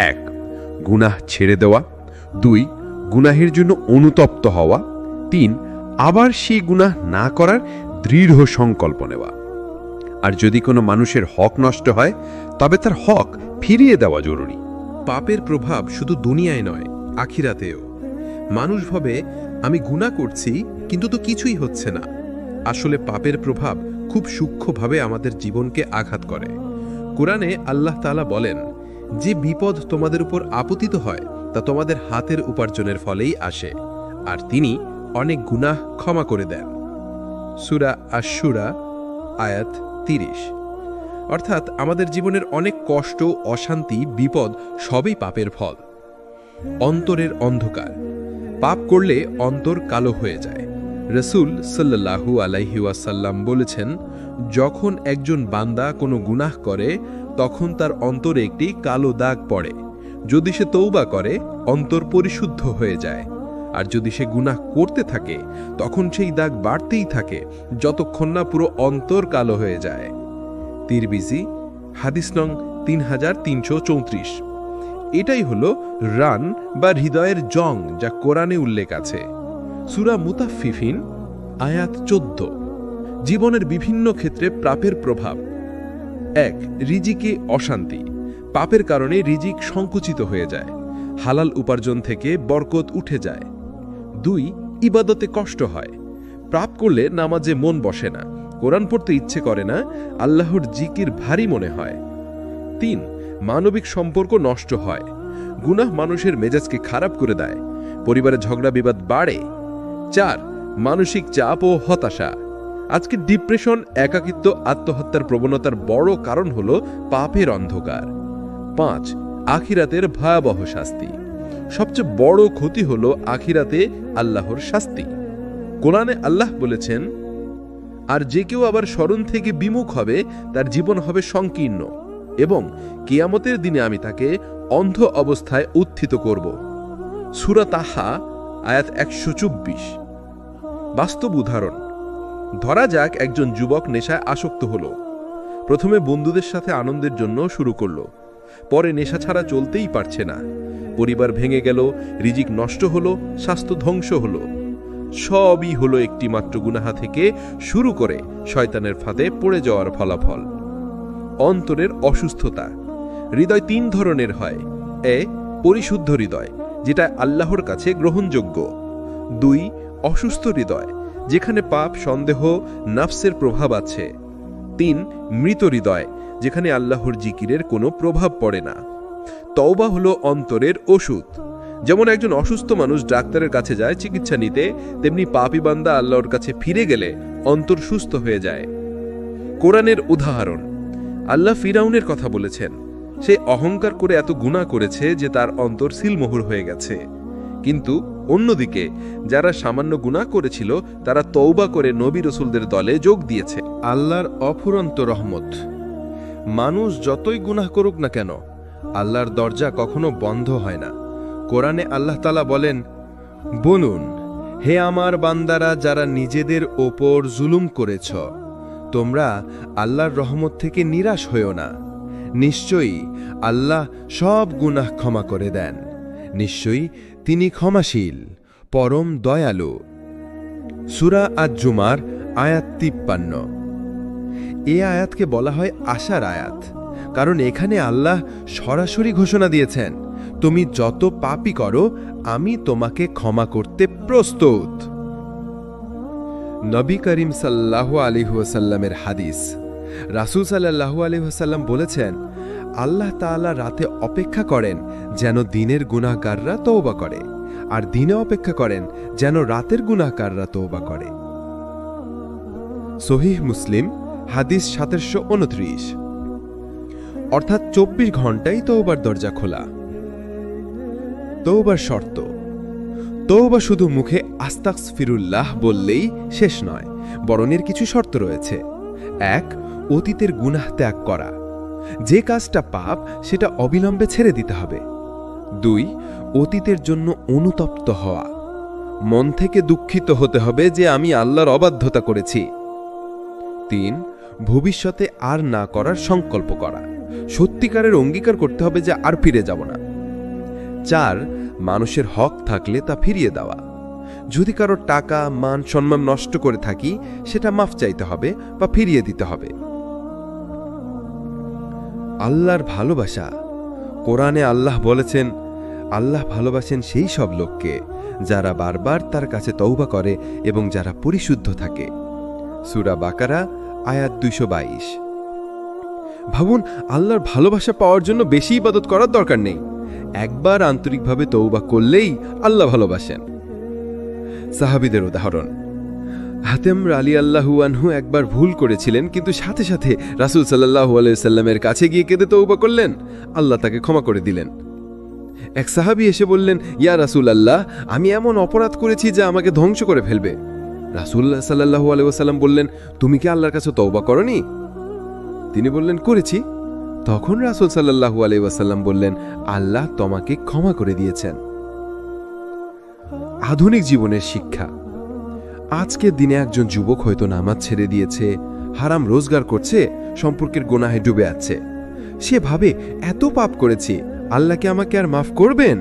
1, গুনাহ ছেড়ে দেওয়া। 2, গুনাহের জন্য অনুতপ্ত হওয়া। 3, আবার সেই গুনাহ না করার দৃঢ় সংকল্প নেওয়া। আর যদি কোনো মানুষের হক নষ্ট হয়, তবে তার হক ফিরিয়ে দেওয়া জরুরি। পাপের প্রভাব শুধু দুনিয়ায় নয়, আখিরাতেও। মানুষ ভাবে, আমি গুনাহ করছি কিন্তু তো কিছুই হচ্ছে না। আসলে পাপের প্রভাব খুব সূক্ষ্মভাবে আমাদের জীবনকে আঘাত করে। কোরআনে আল্লাহ তাআলা বলেন, যে বিপদ তোমাদের উপর আপতিত হয় তা তোমাদের হাতের উপার্জনের ফলেই আসে, আর তিনি অনেক গুনাহ ক্ষমা করে দেন। সূরা আশ-শুরা আয়াত 30। অর্থাৎ আমাদের জীবনের অনেক কষ্ট, অশান্তি, বিপদ সবই পাপের ফল। অন্তরের অন্ধকার। পাপ করলে অন্তর কালো হয়ে যায়। রাসূল সাল্লাল্লাহু আলাইহি ওয়াসাল্লাম বলেছেন, যখন একজন বান্দা কোনো গুনাহ করে তখন তার অন্তরে একটি কালো দাগ পড়ে। যদি সে তওবা করে, অন্তর পরিশুদ্ধ হয়ে যায়। আর যদি সে গুনাহ করতে থাকে তখন সেই দাগ বাড়তেই থাকে যতক্ষণ না পুরো অন্তর কালো হয়ে যায়। তিরমিজি হাদিস নং 3334। এটাই হলো রান বা হৃদয়ের জং, যা কোরআনে উল্লেখ আছে। সূরা মুতাফফিফিন আয়াত 14। জীবনের বিভিন্ন ক্ষেত্রে পাপের প্রভাব। 1. রিজিকে অশান্তি। পাপের কারণে রিজিক সংকুচিত হয়ে যায়, হালাল উপার্জন থেকে বরকত উঠে যায়। 2. ইবাদতে কষ্ট হয়। পাপ করলে নামাজে মন বসে না, কোরআন পড়তে ইচ্ছে করে না, আল্লাহর জিকির ভারী মনে হয়। 3. মানবিক সম্পর্ক নষ্ট হয়। গুনাহ মানুষের মেজাজকে খারাপ করে দেয়, পরিবারে ঝগড়া বিবাদ বাড়ে। 4. মানসিক চাপ ও হতাশা। আজকে ডিপ্রেশন, একাকিত্ব, আত্মহত্যার প্রবণতার বড় কারণ হল পাপের অন্ধকার। 5. আখিরাতের ভয়াবহ শাস্তি। সবচেয়ে বড় ক্ষতি হল আখিরাতে আল্লাহর শাস্তি। কোরআনে আল্লাহ বলেছেন, আর যে কেউ আবার স্মরণ থেকে বিমুখ হবে তার জীবন হবে সংকীর্ণ, এবং কিয়ামতের দিনে আমি তাকে অন্ধ অবস্থায় উত্থিত করব। সূরা তাহা আয়াত 124। বাস্তব উদাহরণ। ধরা যাক একজন যুবক নেশায় আসক্ত হল। প্রথমে বন্ধুদের সাথে আনন্দের জন্য শুরু করল, পরে নেশা ছাড়া চলতেই পারছে না, পরিবার ভেঙে গেল, রিজিক নষ্ট হলো, স্বাস্থ্য ধ্বংস হলো। সবই হলো একটি মাত্র গুনাহ থেকে শুরু করে শয়তানের ফাঁদে পড়ে যাওয়ার ফলাফল। অন্তরের অসুস্থতা। হৃদয় 3 ধরনের হয়। এ, পরিশুদ্ধ হৃদয়, যেটা আল্লাহর কাছে গ্রহণযোগ্য। 2. অসুস্থ হৃদয়, যেখানে পাপ, সন্দেহ, নাফসের প্রভাব আছে। 3. মৃত হৃদয়, যেখানে আল্লাহর জিকিরের কোনো প্রভাব পড়ে না। তওবা হলো অন্তরের ওষুধ। যেমন একজন অসুস্থ মানুষ ডাক্তারের কাছে যায় চিকিৎসা নিতে, তেমনি পাপী বান্দা আল্লাহর কাছে ফিরে গেলে অন্তর সুস্থ হয়ে যায়। কোরআনের উদাহরণ। আল্লাহ ফিরাউনের কথা বলেছেন। সে অহংকার করে এত গুনাহ করেছে যে তার অন্তর সিলমোহর হয়ে গেছে। কিন্তু অন্যদিকে যারা সামান্য গুনাহ করেছিল তারা তওবা করে নবী রাসূলদের দলে যোগ দিয়েছে। আল্লাহর অফুরন্ত রহমত। মানুষ যতই গুনাহ করুক না কেন, আল্লাহর দরজা কখনো বন্ধ হয় না। কোরআনে আল্লাহ তাআলা বলেন, বলুন, হে আমার বান্দারা যারা নিজেদের ওপর জুলুম করেছ, তোমরা আল্লাহর রহমত থেকে নিরাশ হইও না। নিশ্চয়ই আল্লাহ সব গুনাহ ক্ষমা করে দেন। নিশ্চয়ই তিনি ক্ষমাশীল, পরম দয়ালু। সূরা আজ-জুমার আয়াত 53। এ আয়াতকে বলা হয় আশার আয়াত, কারণ এখানে আল্লাহ সরাসরি ঘোষণা দিয়েছেন, তুমি যত পাপই করো আমি তোমাকে ক্ষমা করতে প্রস্তুত। নবী করিম সাল্লাল্লাহু আলাইহি ওয়াসাল্লামের হাদিস। রাসূল সাল্লাল্লাহু আলাইহি ওয়াসাল্লাম বলেছেন, আল্লাহ তাআলা রাতে অপেক্ষা করেন যেন দিনের গুনাহগাররা তওবা করে, আর দিনে অপেক্ষা করেন যেন রাতের গুনাহগাররা তওবা করে। সহিহ মুসলিম হাদিস 1729। অর্থাৎ 24 ঘন্টাই তওবার দরজা খোলা। তওবার শর্ত। তওবা শুধু মুখে আস্তাগফিরুল্লাহ বললেই শেষ নয়, বরং এর কিছু শর্ত রয়েছে। 1. অতীতের গুনাহ ত্যাগ করা। যে কাজটা পাপ সেটা অবিলম্বে ছেড়ে দিতে হবে। 2. অতীতের জন্য অনুতপ্ত হওয়া। মন থেকে দুঃখিত হতে হবে যে আমি আল্লাহর অবাধ্যতা করেছি। 3. ভবিষ্যতে আর না করার সংকল্প করা। সত্যিকারের অঙ্গীকার করতে হবে যে আর ফিরে যাব না। 4. মানুষের হক থাকলে তা ফিরিয়ে দেওয়া। যদি কারো টাকা, মান, সম্মান নষ্ট করে থাকি সেটা মাফ চাইতে হবে বা ফিরিয়ে দিতে হবে। আল্লাহর ভালোবাসা। কোরআনে আল্লাহ বলেছেন, আল্লাহ ভালোবাসেন সেই সব লোককে যারা বারবার তার কাছে তওবা করে এবং যারা পরিশুদ্ধ থাকে। সূরা বাকারা আয়াত 222। ভাবুন, আল্লাহর ভালোবাসা পাওয়ার জন্য বেশি ইবাদত করার দরকার নেই। একবার আন্তরিকভাবে তওবা করলেই আল্লাহ ভালোবাসেন। সাহাবীদের উদাহরণ। হাতেম রাদিয়াল্লাহু আনহু একবার ভুল করেছিলেন, কিন্তু সাথে সাথে রাসূল সাল্লাল্লাহু আলাইহি সাল্লামের কাছে গিয়ে কেঁদে তওবা করলেন। আল্লাহ তাকে ক্ষমা করে দিলেন। এক সাহাবী এসে বললেন, ইয়া রাসূলুল্লাহ, আমি এমন অপরাধ করেছি যা আমাকে ধ্বংস করে ফেলবে। রাসূল সাল্লাল্লাহু আলাইহি ওয়াসাল্লাম বললেন, তুমি কি আল্লাহর কাছে তওবা করনি? তিনি বললেন, করেছি। তখন রাসূল সাল্লাল্লাহু আলাইহি ওয়াসাল্লাম বললেন, আল্লাহ তোমাকে ক্ষমা করে দিয়েছেন। আধুনিক জীবনের শিক্ষা। আজকের দিনে একজন যুবক হয়তো নামাজ ছেড়ে দিয়েছে, হারাম রোজগার করছে, সম্পর্কের গোনাহে ডুবে আছে। সে ভাবে, এত পাপ করেছি, আল্লাহ কি আমাকে আর মাফ করবেন?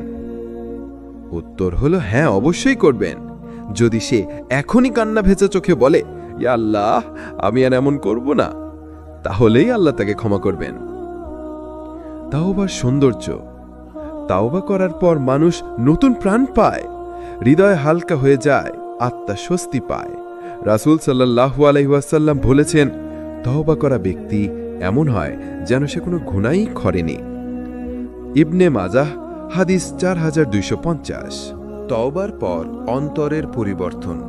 উত্তর হলো হ্যাঁ, অবশ্যই করবেন। যদি সে এখনই কান্না ভেজা চোখে বলে, ইয়া আল্লাহ, আমি আর এমন করব না, তাহলেই আল্লাহ তাকে ক্ষমা করবেন। তাওবার সৌন্দর্য। তাওবা করার পর মানুষ নতুন প্রাণ পায়, হৃদয় হালকা হয়ে যায়, আত্মা স্বস্তি পায়। রাসূল সাল্লাল্লাহু আলাইহি ওয়াসাল্লাম বলেছেন, তওবা করা ব্যক্তি এমন হয় যেন সে কোনো গুনাহই করেনি। ইবনে মাজাহ, হাদিস 4250। তওবার পর অন্তরের পরিবর্তন।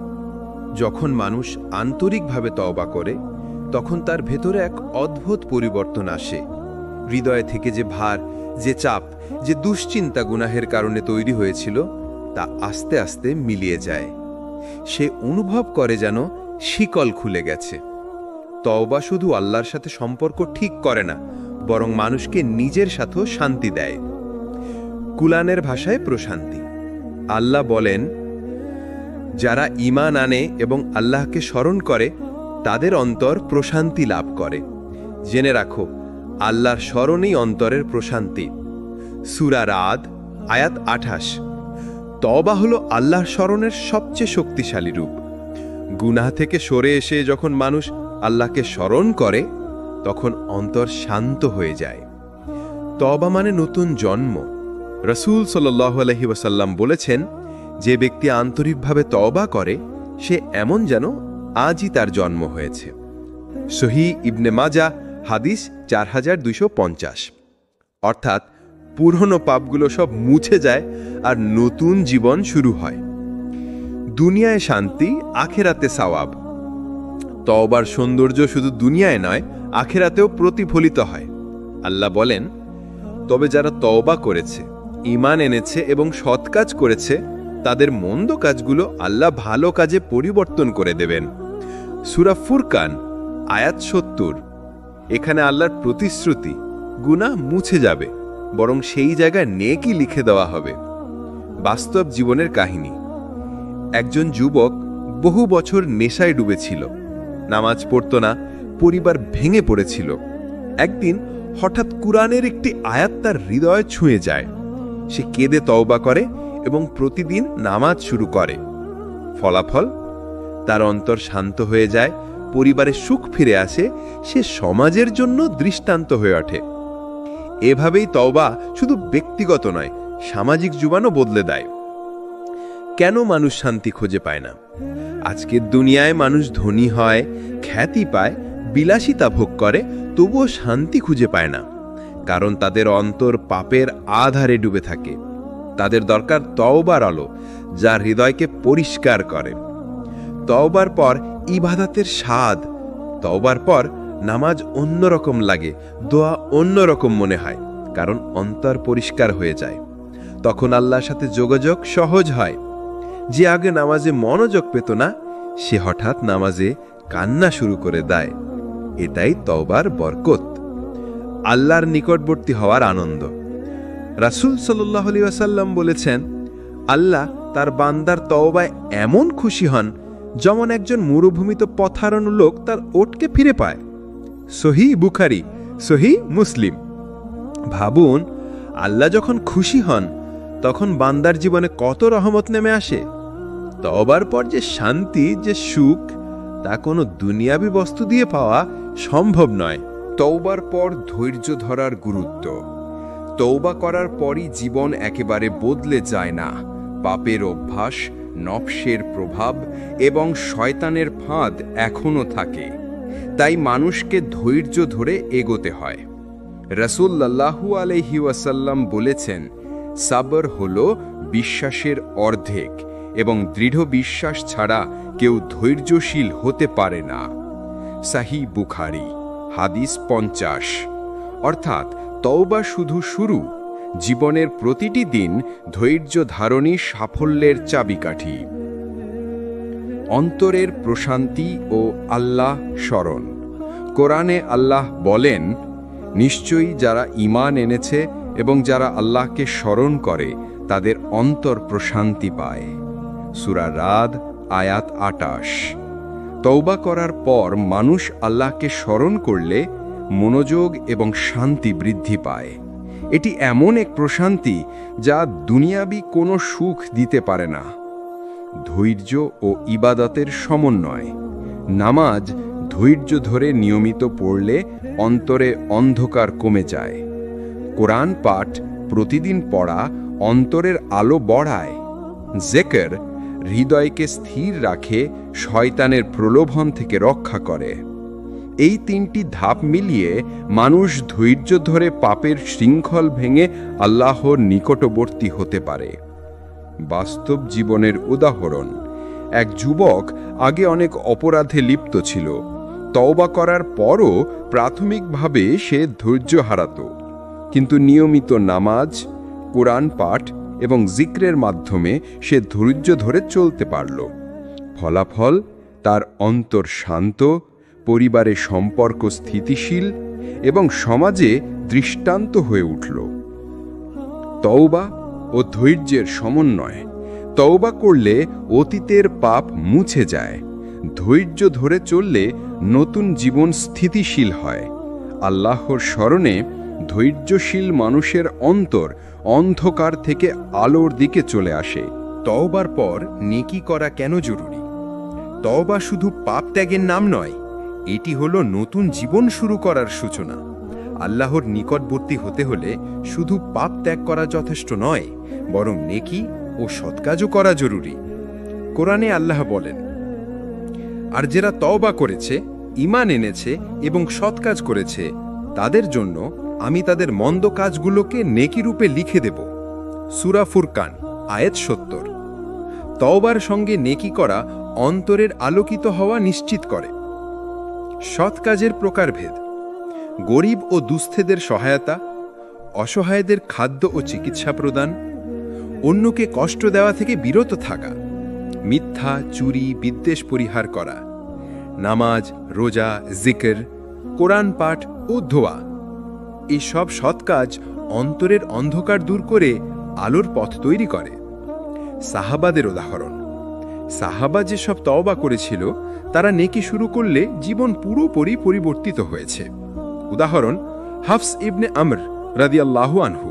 যখন মানুষ আন্তরিকভাবে তওবা করে, তখন তার ভেতরে এক অদ্ভুত পরিবর্তন আসে। হৃদয়ে থেকে যে ভার, যে চাপ, যে দুশ্চিন্তা গুনাহের কারণে তৈরি হয়েছিল, তা আস্তে আস্তে মিলিয়ে যায়। সে অনুভব করে যেন শিকল খুলে গেছে। তওবা শুধু আল্লাহর সাথে সম্পর্ক ঠিক করে না, বরং মানুষকে নিজের সাথেও শান্তি দেয়। কুরআনের ভাষায় প্রশান্তি। আল্লাহ বলেন, যারা ঈমান আনে এবং আল্লাহকে স্মরণ করে, তাদের অন্তর প্রশান্তি লাভ করে। জেনে রাখো, আল্লাহর স্মরণেই অন্তরের প্রশান্তি। সূরা রাদ, আয়াত 28। তওবা হলো আল্লাহর স্মরণের সবচেয়ে শক্তিশালী রূপ। গুনাহ থেকে সরে এসে যখন মানুষ আল্লাহকে স্মরণ করে, তখন অন্তর শান্ত হয়ে যায়। তওবা মানে নতুন জন্ম। রাসূল সাল্লাল্লাহু আলাইহি ওয়াসাল্লাম বলেছেন, যে ব্যক্তি আন্তরিকভাবে তওবা করে, সে এমন যেন আজই তার জন্ম হয়েছে। সহিহ ইবনে মাজাহ, হাদিস 4250। অর্থাৎ পুরনো পাপগুলো সব মুছে যায় আর নতুন জীবন শুরু হয়। দুনিয়ায় শান্তি, আখেরাতে সওয়াব। তওবার সৌন্দর্য শুধু দুনিয়ায় নয়, আখেরাতেও প্রতিফলিত হয়। আল্লাহ বলেন, তবে যারা তওবা করেছে, ঈমান এনেছে এবং সৎ কাজ করেছে, তাদের মন্দ কাজগুলো আল্লাহ ভালো কাজে পরিবর্তন করে দেবেন। সূরা ফুরকান, আয়াত 70। এখানে আল্লাহর প্রতিশ্রুতি, গুনাহ মুছে যাবে, বরং সেই জায়গায় নেকি লিখে দেওয়া হবে। বাস্তব জীবনের কাহিনী। একজন যুবক বহু বছর নেশায় ডুবেছিল, নামাজ পড়ত না, পরিবার ভেঙে পড়েছিল। একদিন হঠাৎ কুরআনের একটি আয়াত তার হৃদয় ছুঁয়ে যায়। সে কেঁদে তওবা করে এবং প্রতিদিন নামাজ শুরু করে। ফলাফল, তার অন্তর শান্ত হয়ে যায়, পরিবারে সুখ ফিরে আসে, সে সমাজের জন্য দৃষ্টান্ত হয়ে ওঠে। এভাবেই তওবা শুধু ব্যক্তিগত নয়, সামাজিক জীবনও বদলে দেয়। কেন মানুষ শান্তি খুঁজে পায় না? আজকের দুনিয়ায় মানুষ ধনী হয়, খ্যাতি পায়, বিলাসিতা ভোগ করে, তবুও শান্তি খুঁজে পায় না। কারণ তাদের অন্তর পাপের আধারে ডুবে থাকে। তাদের দরকার তওবার আলো, যা হৃদয়কে পরিষ্কার করে। তওবার পর ইবাদতের স্বাদ। তওবার পর নামাজ অন্যরকম লাগে, দোয়া অন্যরকম মনে হয়, কারণ অন্তর পরিষ্কার হয়ে যায়। তখন আল্লাহর সাথে যোগাযোগ সহজ হয়। যে আগে নামাজে মনোযোগ পেত না, সে হঠাৎ নামাজে কান্না শুরু করে দেয়। এটাই তওবার বরকত, আল্লাহর নিকটবর্তী হওয়ার আনন্দ। রাসূল সাল্লাল্লাহু আলাইহি ওয়াসাল্লাম বলেছেন, আল্লাহ তার বান্দার তওবায় এমন খুশি হন, যেমন একজন মরুভূমিতে পথহারানো লোক তার ওটকে ফিরে পায়। সহিহ বুখারী, সহিহ মুসলিম। ভাবুন, আল্লাহ যখন খুশি হন, তখন বান্দার জীবনে কত রহমত নেমে আসে। তওবার পর যে শান্তি, যে সুখ, তা কোনো দুনিয়াবি বস্তু দিয়ে পাওয়া সম্ভব নয়। তওবার পর ধৈর্য ধরার গুরুত্ব। তওবা করার পরই জীবন একেবারে বদলে যায় না। পাপের অভ্যাস, নফসের প্রভাব এবং শয়তানের ফাঁদ এখনো থাকে। তাই মানুষকে ধৈর্য ধরে এগোতে হয়। রাসূলুল্লাহ আলাইহি ওয়াসাল্লাম বলেছেন, সাবর হলো বিশ্বাসের অর্ধেক এবং দৃঢ় বিশ্বাস ছাড়া কেউ ধৈর্যশীল হতে পারে না। সহিহ বুখারী, হাদিস 50। অর্থাৎ তওবা শুধু শুরু, জীবনের প্রতিটি দিন ধৈর্য ধারণই সাফল্যের চাবিকাঠি। অন্তরের প্রশান্তি ও আল্লাহ স্মরণ। কোরআনে আল্লাহ বলেন, নিশ্চয়ই যারা ঈমান এনেছে এবং যারা আল্লাহকে স্মরণ করে, তাদের অন্তর প্রশান্তি পায়। সূরা রাদ আয়াত ২৮। তওবা করার পর মানুষ আল্লাহকে স্মরণ করলে মনোযোগ এবং শান্তি বৃদ্ধি পায়। এটি এমন এক প্রশান্তি যা দুনিয়াবি কোনো সুখ দিতে পারে না। ধৈর্য ও ইবাদতের সমন্বয়। নামাজ ধৈর্য ধরে নিয়মিত পড়লে অন্তরে অন্ধকার কমে যায়। কোরআন পাঠ প্রতিদিন পড়া অন্তরের আলো বাড়ায়। জিকির হৃদয়কে স্থির রাখে, শয়তানের প্রলোভন থেকে রক্ষা করে। এই তিনটি ধাপ মিলিয়ে মানুষ ধৈর্য ধরে পাপের শৃঙ্খল ভেঙে আল্লাহর নিকটবর্তী হতে পারে। বাস্তব জীবনের উদাহরণ। এক যুবক আগে অনেক অপরাধে লিপ্ত ছিল। তওবা করার পরও প্রাথমিকভাবে সে ধৈর্য হারাত, কিন্তু নিয়মিত নামাজ, কোরআন পাঠ এবং জিক্রের মাধ্যমে সে ধৈর্য ধরে চলতে পারল। ফলাফল, তার অন্তর শান্ত, পরিবারে সম্পর্ক স্থিতিশীল এবং সমাজে দৃষ্টান্ত হয়ে উঠল। তওবা ও ধৈর্যের সমন্বয়। তওবা করলে অতীতের পাপ মুছে যায়। ধৈর্য ধরে চললে নতুন জীবন স্থিতিশীল হয়। আল্লাহর স্মরণে ধৈর্যশীল মানুষের অন্তর অন্ধকার থেকে আলোর দিকে চলে আসে। তওবার পর নেকি করা কেন জরুরি? তওবা শুধু পাপ ত্যাগের নাম নয়, এটি হলো নতুন জীবন শুরু করার সূচনা। আল্লাহর নিকটবর্তী হতে হলে শুধু পাপ ত্যাগ করা যথেষ্ট নয়, বরং নেকি ও সৎকাজও করা জরুরি। কোরআনে আল্লাহ বলেন, আর যারা তওবা করেছে, ঈমান এনেছে এবং সৎকাজ করেছে, তাদের জন্য আমি তাদের মন্দ কাজগুলোকে নেকি রূপে লিখে দেব। সূরা ফুরকান আয়াত ৭০। তওবার সঙ্গে নেকি করা অন্তরের আলোকিত হওয়া নিশ্চিত করে। সৎ কাজের প্রকারভেদ। গরিব ও দুস্থেদের সহায়তা, অসহায়দের খাদ্য ও চিকিৎসা প্রদান, অন্যকে কষ্ট দেওয়া থেকে বিরত থাকা, মিথ্যা, চুরি, বিদ্বেষ পরিহার করা, নামাজ, রোজা, জিকির, কোরআন পাঠ ও দোয়া। এই সব সৎ কাজ অন্তরের অন্ধকার দূর করে আলোর পথ তৈরি করে। সাহাবাদের উদাহরণ। সাহাবা যেসব তওবা করেছিল, তারা নেকি শুরু করলে জীবন পুরোপুরি পরিবর্তিত হয়েছে। উদাহরণ, হাফস ইবনে আমর রাদিয়াল্লাহু আনহু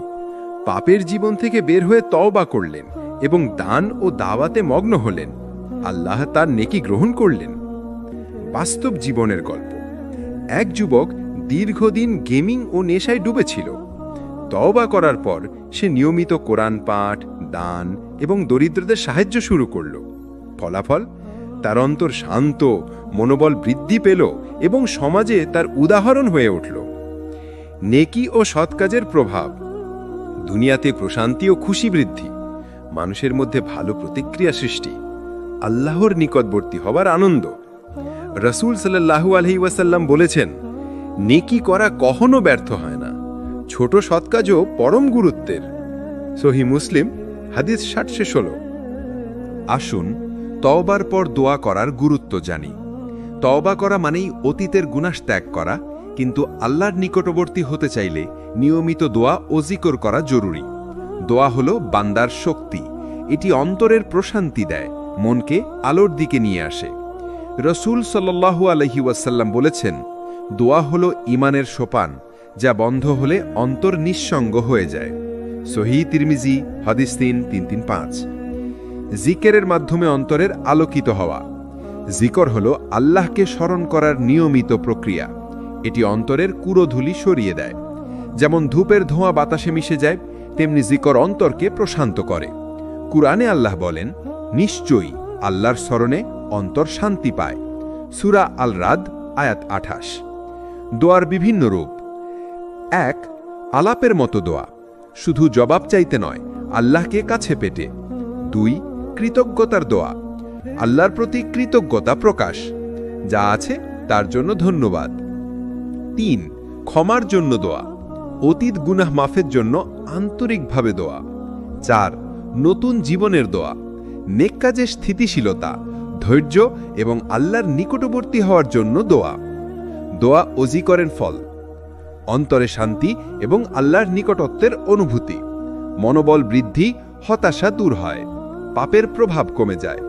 পাপের জীবন থেকে বের হয়ে তওবা করলেন এবং দান ও দাওয়াতে মগ্ন হলেন। আল্লাহ তার নেকি গ্রহণ করলেন। বাস্তব জীবনের গল্প। এক যুবক দীর্ঘদিন গেমিং ও নেশায় ডুবেছিল। তওবা করার পর সে নিয়মিত কোরআন পাঠ, দান এবং দরিদ্রদের সাহায্য শুরু করল। ফলাফল, তার অন্তর শান্ত, মনোবল বৃদ্ধি পেল এবং সমাজে তার উদাহরণ হয়ে উঠল। নেকি ও সৎ কাজের প্রভাব। দুনিয়াতে প্রশান্তি ও খুশি বৃদ্ধি, মানুষের মধ্যে ভালো প্রতিক্রিয়া সৃষ্টি, আল্লাহর নিকটবর্তী হবার আনন্দ। রাসূল সাল্লাল্লাহু আলাইহি ওয়াসাল্লাম বলেছেন, নেকি করা কখনো ব্যর্থ হয় না, ছোট সৎ কাজও পরম গুরুত্বের। সহিহ মুসলিম হাদিস ৬০-১৬। আসুন তওবার পর দোয়া করার গুরুত্ব জানি। তওবা করা মানেই অতীতের গুনাহ ত্যাগ করা, কিন্তু আল্লাহর নিকটবর্তী হতে চাইলে নিয়মিত দোয়া ও জিকির করা জরুরি। দোয়া হলো বান্দার শক্তি। এটি অন্তরের প্রশান্তি দেয়, মনকে আলোর দিকে নিয়ে আসে। রাসূল সাল্লাল্লাহু আলাইহি ওয়াসাল্লাম বলেছেন, দোয়া হলো ঈমানের সোপান, যা বন্ধ হলে অন্তর নিঃসঙ্গ হয়ে যায়। সহিহ তিরমিজি হাদিস ৩৩৫। জিকিরের মাধ্যমে অন্তরের আলোকিত হওয়া। জিকির হলো আল্লাহকে স্মরণ করার নিয়মিত প্রক্রিয়া। এটি অন্তরের কুড়োধুলি সরিয়ে দেয়। যেমন ধূপের ধোঁয়া বাতাসে মিশে যায়, তেমনি জিকির অন্তরকে প্রশান্ত করে। কুরআনে আল্লাহ বলেন, নিশ্চয়ই আল্লাহর স্মরণে অন্তর শান্তি পায়। সূরা আল রাদ আয়াত ২৮। দোয়ার বিভিন্ন রূপ। ১. আলাপের মতো দোয়া, শুধু জবাব চাইতে নয়, আল্লাহকে কাছে পেতে। ২. কৃতজ্ঞতার দোয়া, আল্লাহর প্রতি কৃতজ্ঞতা প্রকাশ, যা আছে তার জন্য ধন্যবাদ। ৩. ক্ষমার জন্য দোয়া, অতীত গুনাহ মাফের জন্য আন্তরিকভাবে দোয়া। ৪. নতুন জীবনের দোয়া, নেক কাজে স্থিতিশীলতা, ধৈর্য এবং আল্লাহর নিকটবর্তী হওয়ার জন্য দোয়া। দোয়া ও জিকিরের ফল: অন্তরে শান্তি এবং আল্লাহর নিকটত্বের অনুভূতি, মনোবল বৃদ্ধি, হতাশা দূর হয়, পাপের প্রভাব কমে যায়।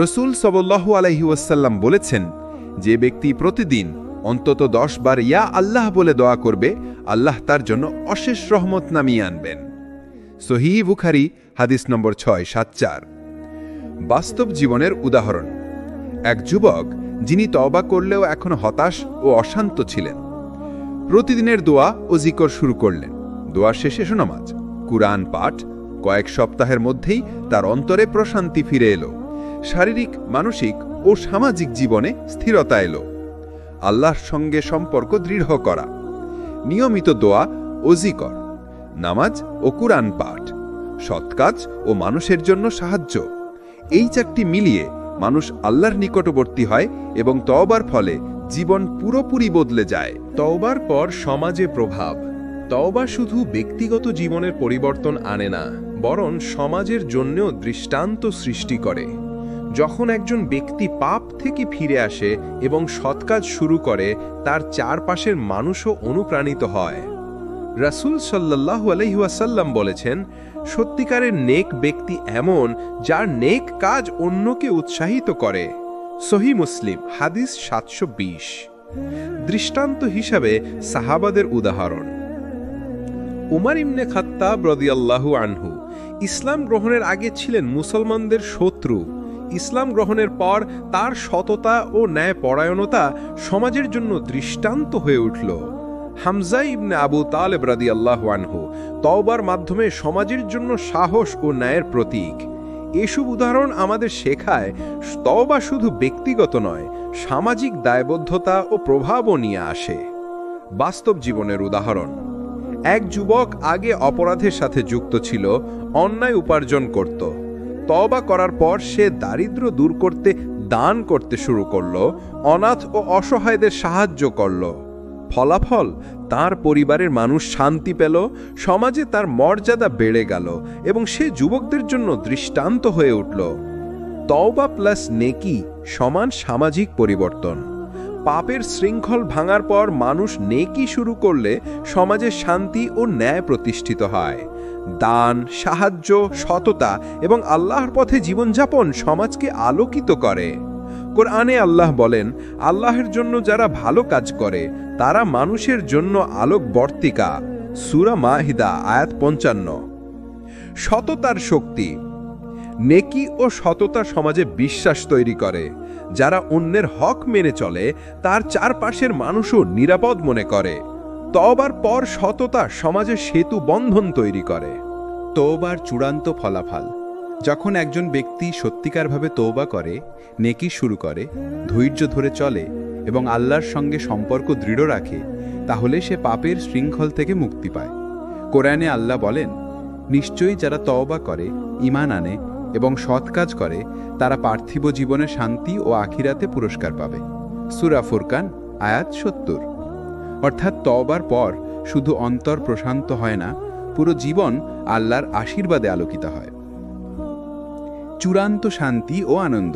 রসুল সাল্লাল্লাহু আলাইহি ওয়াসাল্লাম বলেছেন, যে ব্যক্তি প্রতিদিন অন্তত 10 বার ইয়া আল্লাহ বলে দোয়া করবে, আল্লাহ তার জন্য অশেষ রহমত নামিয়ে আনবেন। সহিহ বুখারী হাদিস নম্বর 674। বাস্তব জীবনের উদাহরণ। এক যুবক যিনি তওবা করলেও এখন হতাশ ও অশান্ত ছিলেন, প্রতিদিনের দোয়া ও জিকর শুরু করলেন। দোয়ার শেষে নামাজ, কুরআন পাঠ। কয়েক সপ্তাহের মধ্যেই তার অন্তরে প্রশান্তি ফিরে এলো। শারীরিক, মানসিক ও সামাজিক জীবনে স্থিরতা এলো। আল্লাহর সঙ্গে সম্পর্ক দৃঢ় করা, নিয়মিত দোয়া ও জিকর, নামাজ ও কুরআন পাঠ, সৎকাজ ও মানুষের জন্য সাহায্য, এই 4টি মিলিয়ে মানুষ আল্লাহর নিকটবর্তী হয় এবং তওবার ফলে জীবন পুরোপুরি বদলে যায়। তওবার পর সমাজে প্রভাব। তওবা শুধু ব্যক্তিগত জীবনের পরিবর্তন আনে না, বরং সমাজের জন্যও দৃষ্টান্ত সৃষ্টি করে। যখন একজন ব্যক্তি পাপ থেকে ফিরে আসে এবং সৎকাজ শুরু করে, তার চারপাশের মানুষও অনুপ্রাণিত হয়। রাসূল সাল্লাল্লাহু আলাইহি ওয়াসাল্লাম বলেছেন, সত্যিকারের নেক ব্যক্তি এমন যার নেক কাজ অন্যকে উৎসাহিত করে। সহিহ মুসলিম হাদিস 720। দৃষ্টান্ত হিসাবে সাহাবাদের উদাহরণ। উমর ইবনে খাত্তাব রাদিয়াল্লাহু আনহু ইসলাম গ্রহণের আগে ছিলেন মুসলমানদের শত্রু। ইসলাম গ্রহণের পর তার সততা ও ন্যায়পরায়ণতা সমাজের জন্য দৃষ্টান্ত হয়ে উঠল। হামজা ইবনে আবু তালেব রাদিয়াল্লাহু আনহু তওবার মাধ্যমে সমাজের জন্য সাহস ও ন্যায়ের প্রতীক। এসব উদাহরণ আমাদের শেখায়, তওবা শুধু ব্যক্তিগত নয়, সামাজিক দায়বদ্ধতা ও প্রভাবও নিয়ে আসে। বাস্তব জীবনের উদাহরণ। এক যুবক আগে অপরাধের সাথে যুক্ত ছিল, অন্যায় উপার্জন করত। তওবা করার পর সে দারিদ্র্য দূর করতে দান করতে শুরু করল, অনাথ ও অসহায়দের সাহায্য করল। ফলাফল, তার পরিবারের মানুষ শান্তি পেল, সমাজে তার মর্যাদা বেড়ে গেল এবং সে যুবকদের জন্য দৃষ্টান্ত হয়ে উঠল। তওবা প্লাস নেকি সমান সামাজিক পরিবর্তন। পাপের শৃঙ্খল ভাঙার পর মানুষ নেকি শুরু করলে সমাজে শান্তি ও ন্যায় প্রতিষ্ঠিত হয়। দান, সাহায্য, সততা এবং আল্লাহর পথে জীবনযাপন সমাজকে আলোকিত করে। কোরআনে আল্লাহ বলেন, আল্লাহর জন্য যারা ভালো কাজ করে তারা মানুষের জন্য আলোকবর্তিকা। সূরা মাহিদা আয়াত 55। সততার শক্তি। নেকি ও সততা সমাজে বিশ্বাস তৈরি করে। যারা অন্যের হক মেনে চলে তার চারপাশের মানুষও নিরাপদ মনে করে। তওবার পর সততা সমাজে সেতু বন্ধন তৈরি করে। তওবার চূড়ান্ত ফলাফল। যখন একজন ব্যক্তি সত্যিকারভাবে তওবা করে, নেকি শুরু করে, ধৈর্য ধরে চলে এবং আল্লাহর সঙ্গে সম্পর্ক দৃঢ় রাখে, তাহলে সে পাপের শৃঙ্খল থেকে মুক্তি পায়। কোরআনে আল্লাহ বলেন, নিশ্চয়ই যারা তওবা করে, ঈমান আনে এবং সৎ কাজ করে, তারা পার্থিব জীবনে শান্তি ও আখিরাতে পুরস্কার পাবে। সূরা ফুরকান আয়াত 70। অর্থাৎ তওবার পর শুধু অন্তর প্রশান্ত হয় না, পুরো জীবন আল্লাহর আশীর্বাদে আলোকিত হয়। চূড়ান্ত শান্তি ও আনন্দ।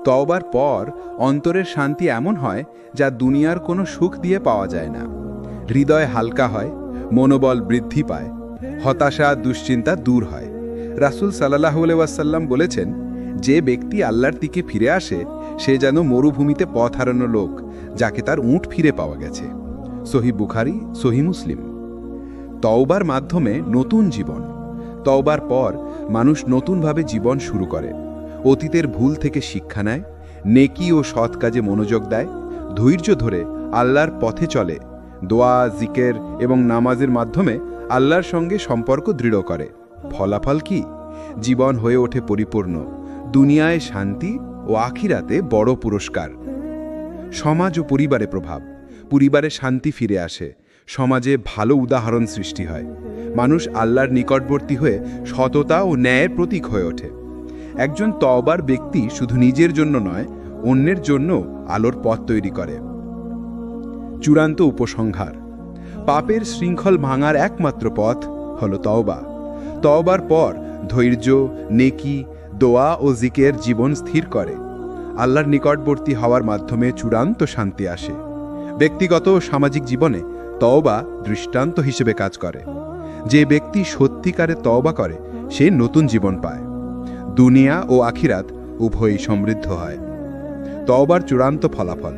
তওবার পর অন্তরের শান্তি এমন হয় যা দুনিয়ার কোনো সুখ দিয়ে পাওয়া যায় না। হৃদয় হালকা হয়, মনোবল বৃদ্ধি পায়, হতাশা দুশ্চিন্তা দূর হয়। রাসূল সাল্লাল্লাহু আলাইহি ওয়াসাল্লাম বলেছেন, যে ব্যক্তি আল্লাহর দিকে ফিরে আসে সে যেন মরুভূমিতে পথ হারানো লোক, যাকে তার উট ফিরে পাওয়া গেছে। সহিহ বুখারী, সহিহ মুসলিম। তওবার মাধ্যমে নতুন জীবন। তওবার পর মানুষ নতুনভাবে জীবন শুরু করে। অতীতের ভুল থেকে শিক্ষা নেয়, নেকি ও সৎ কাজে মনোযোগ দেয়, ধৈর্য ধরে আল্লাহর পথে চলে, দোয়া, জিকের এবং নামাজের মাধ্যমে আল্লাহর সঙ্গে সম্পর্ক দৃঢ় করে। ফলাফল কি? জীবন হয়ে ওঠে পরিপূর্ণ, দুনিয়ায় শান্তি ও আখিরাতে বড় পুরস্কার। সমাজ ও পরিবারে প্রভাব। পরিবারে শান্তি ফিরে আসে, সমাজে ভালো উদাহরণ সৃষ্টি হয়, মানুষ আল্লাহর নিকটবর্তী হয়ে সততা ও ন্যায়ের প্রতীক হয়ে ওঠে। একজন তওবার ব্যক্তি শুধু নিজের জন্য নয়, অন্যের জন্য আলোর পথ তৈরি করে। চূড়ান্ত উপসংহার। পাপের শৃঙ্খল ভাঙার একমাত্র পথ হল তওবা। তওবার পর ধৈর্য, নেকি, দোয়া ও জিকের জীবন স্থির করে। আল্লাহর নিকটবর্তী হওয়ার মাধ্যমে চূড়ান্ত শান্তি আসে। ব্যক্তিগত ও সামাজিক জীবনে তওবা দৃষ্টান্ত হিসেবে কাজ করে। যে ব্যক্তি সত্যিকারে তওবা করে সে নতুন জীবন পায়। দুনিয়া ও আখিরাত উভয়ই সমৃদ্ধ হয়। তওবার চূড়ান্ত ফলাফল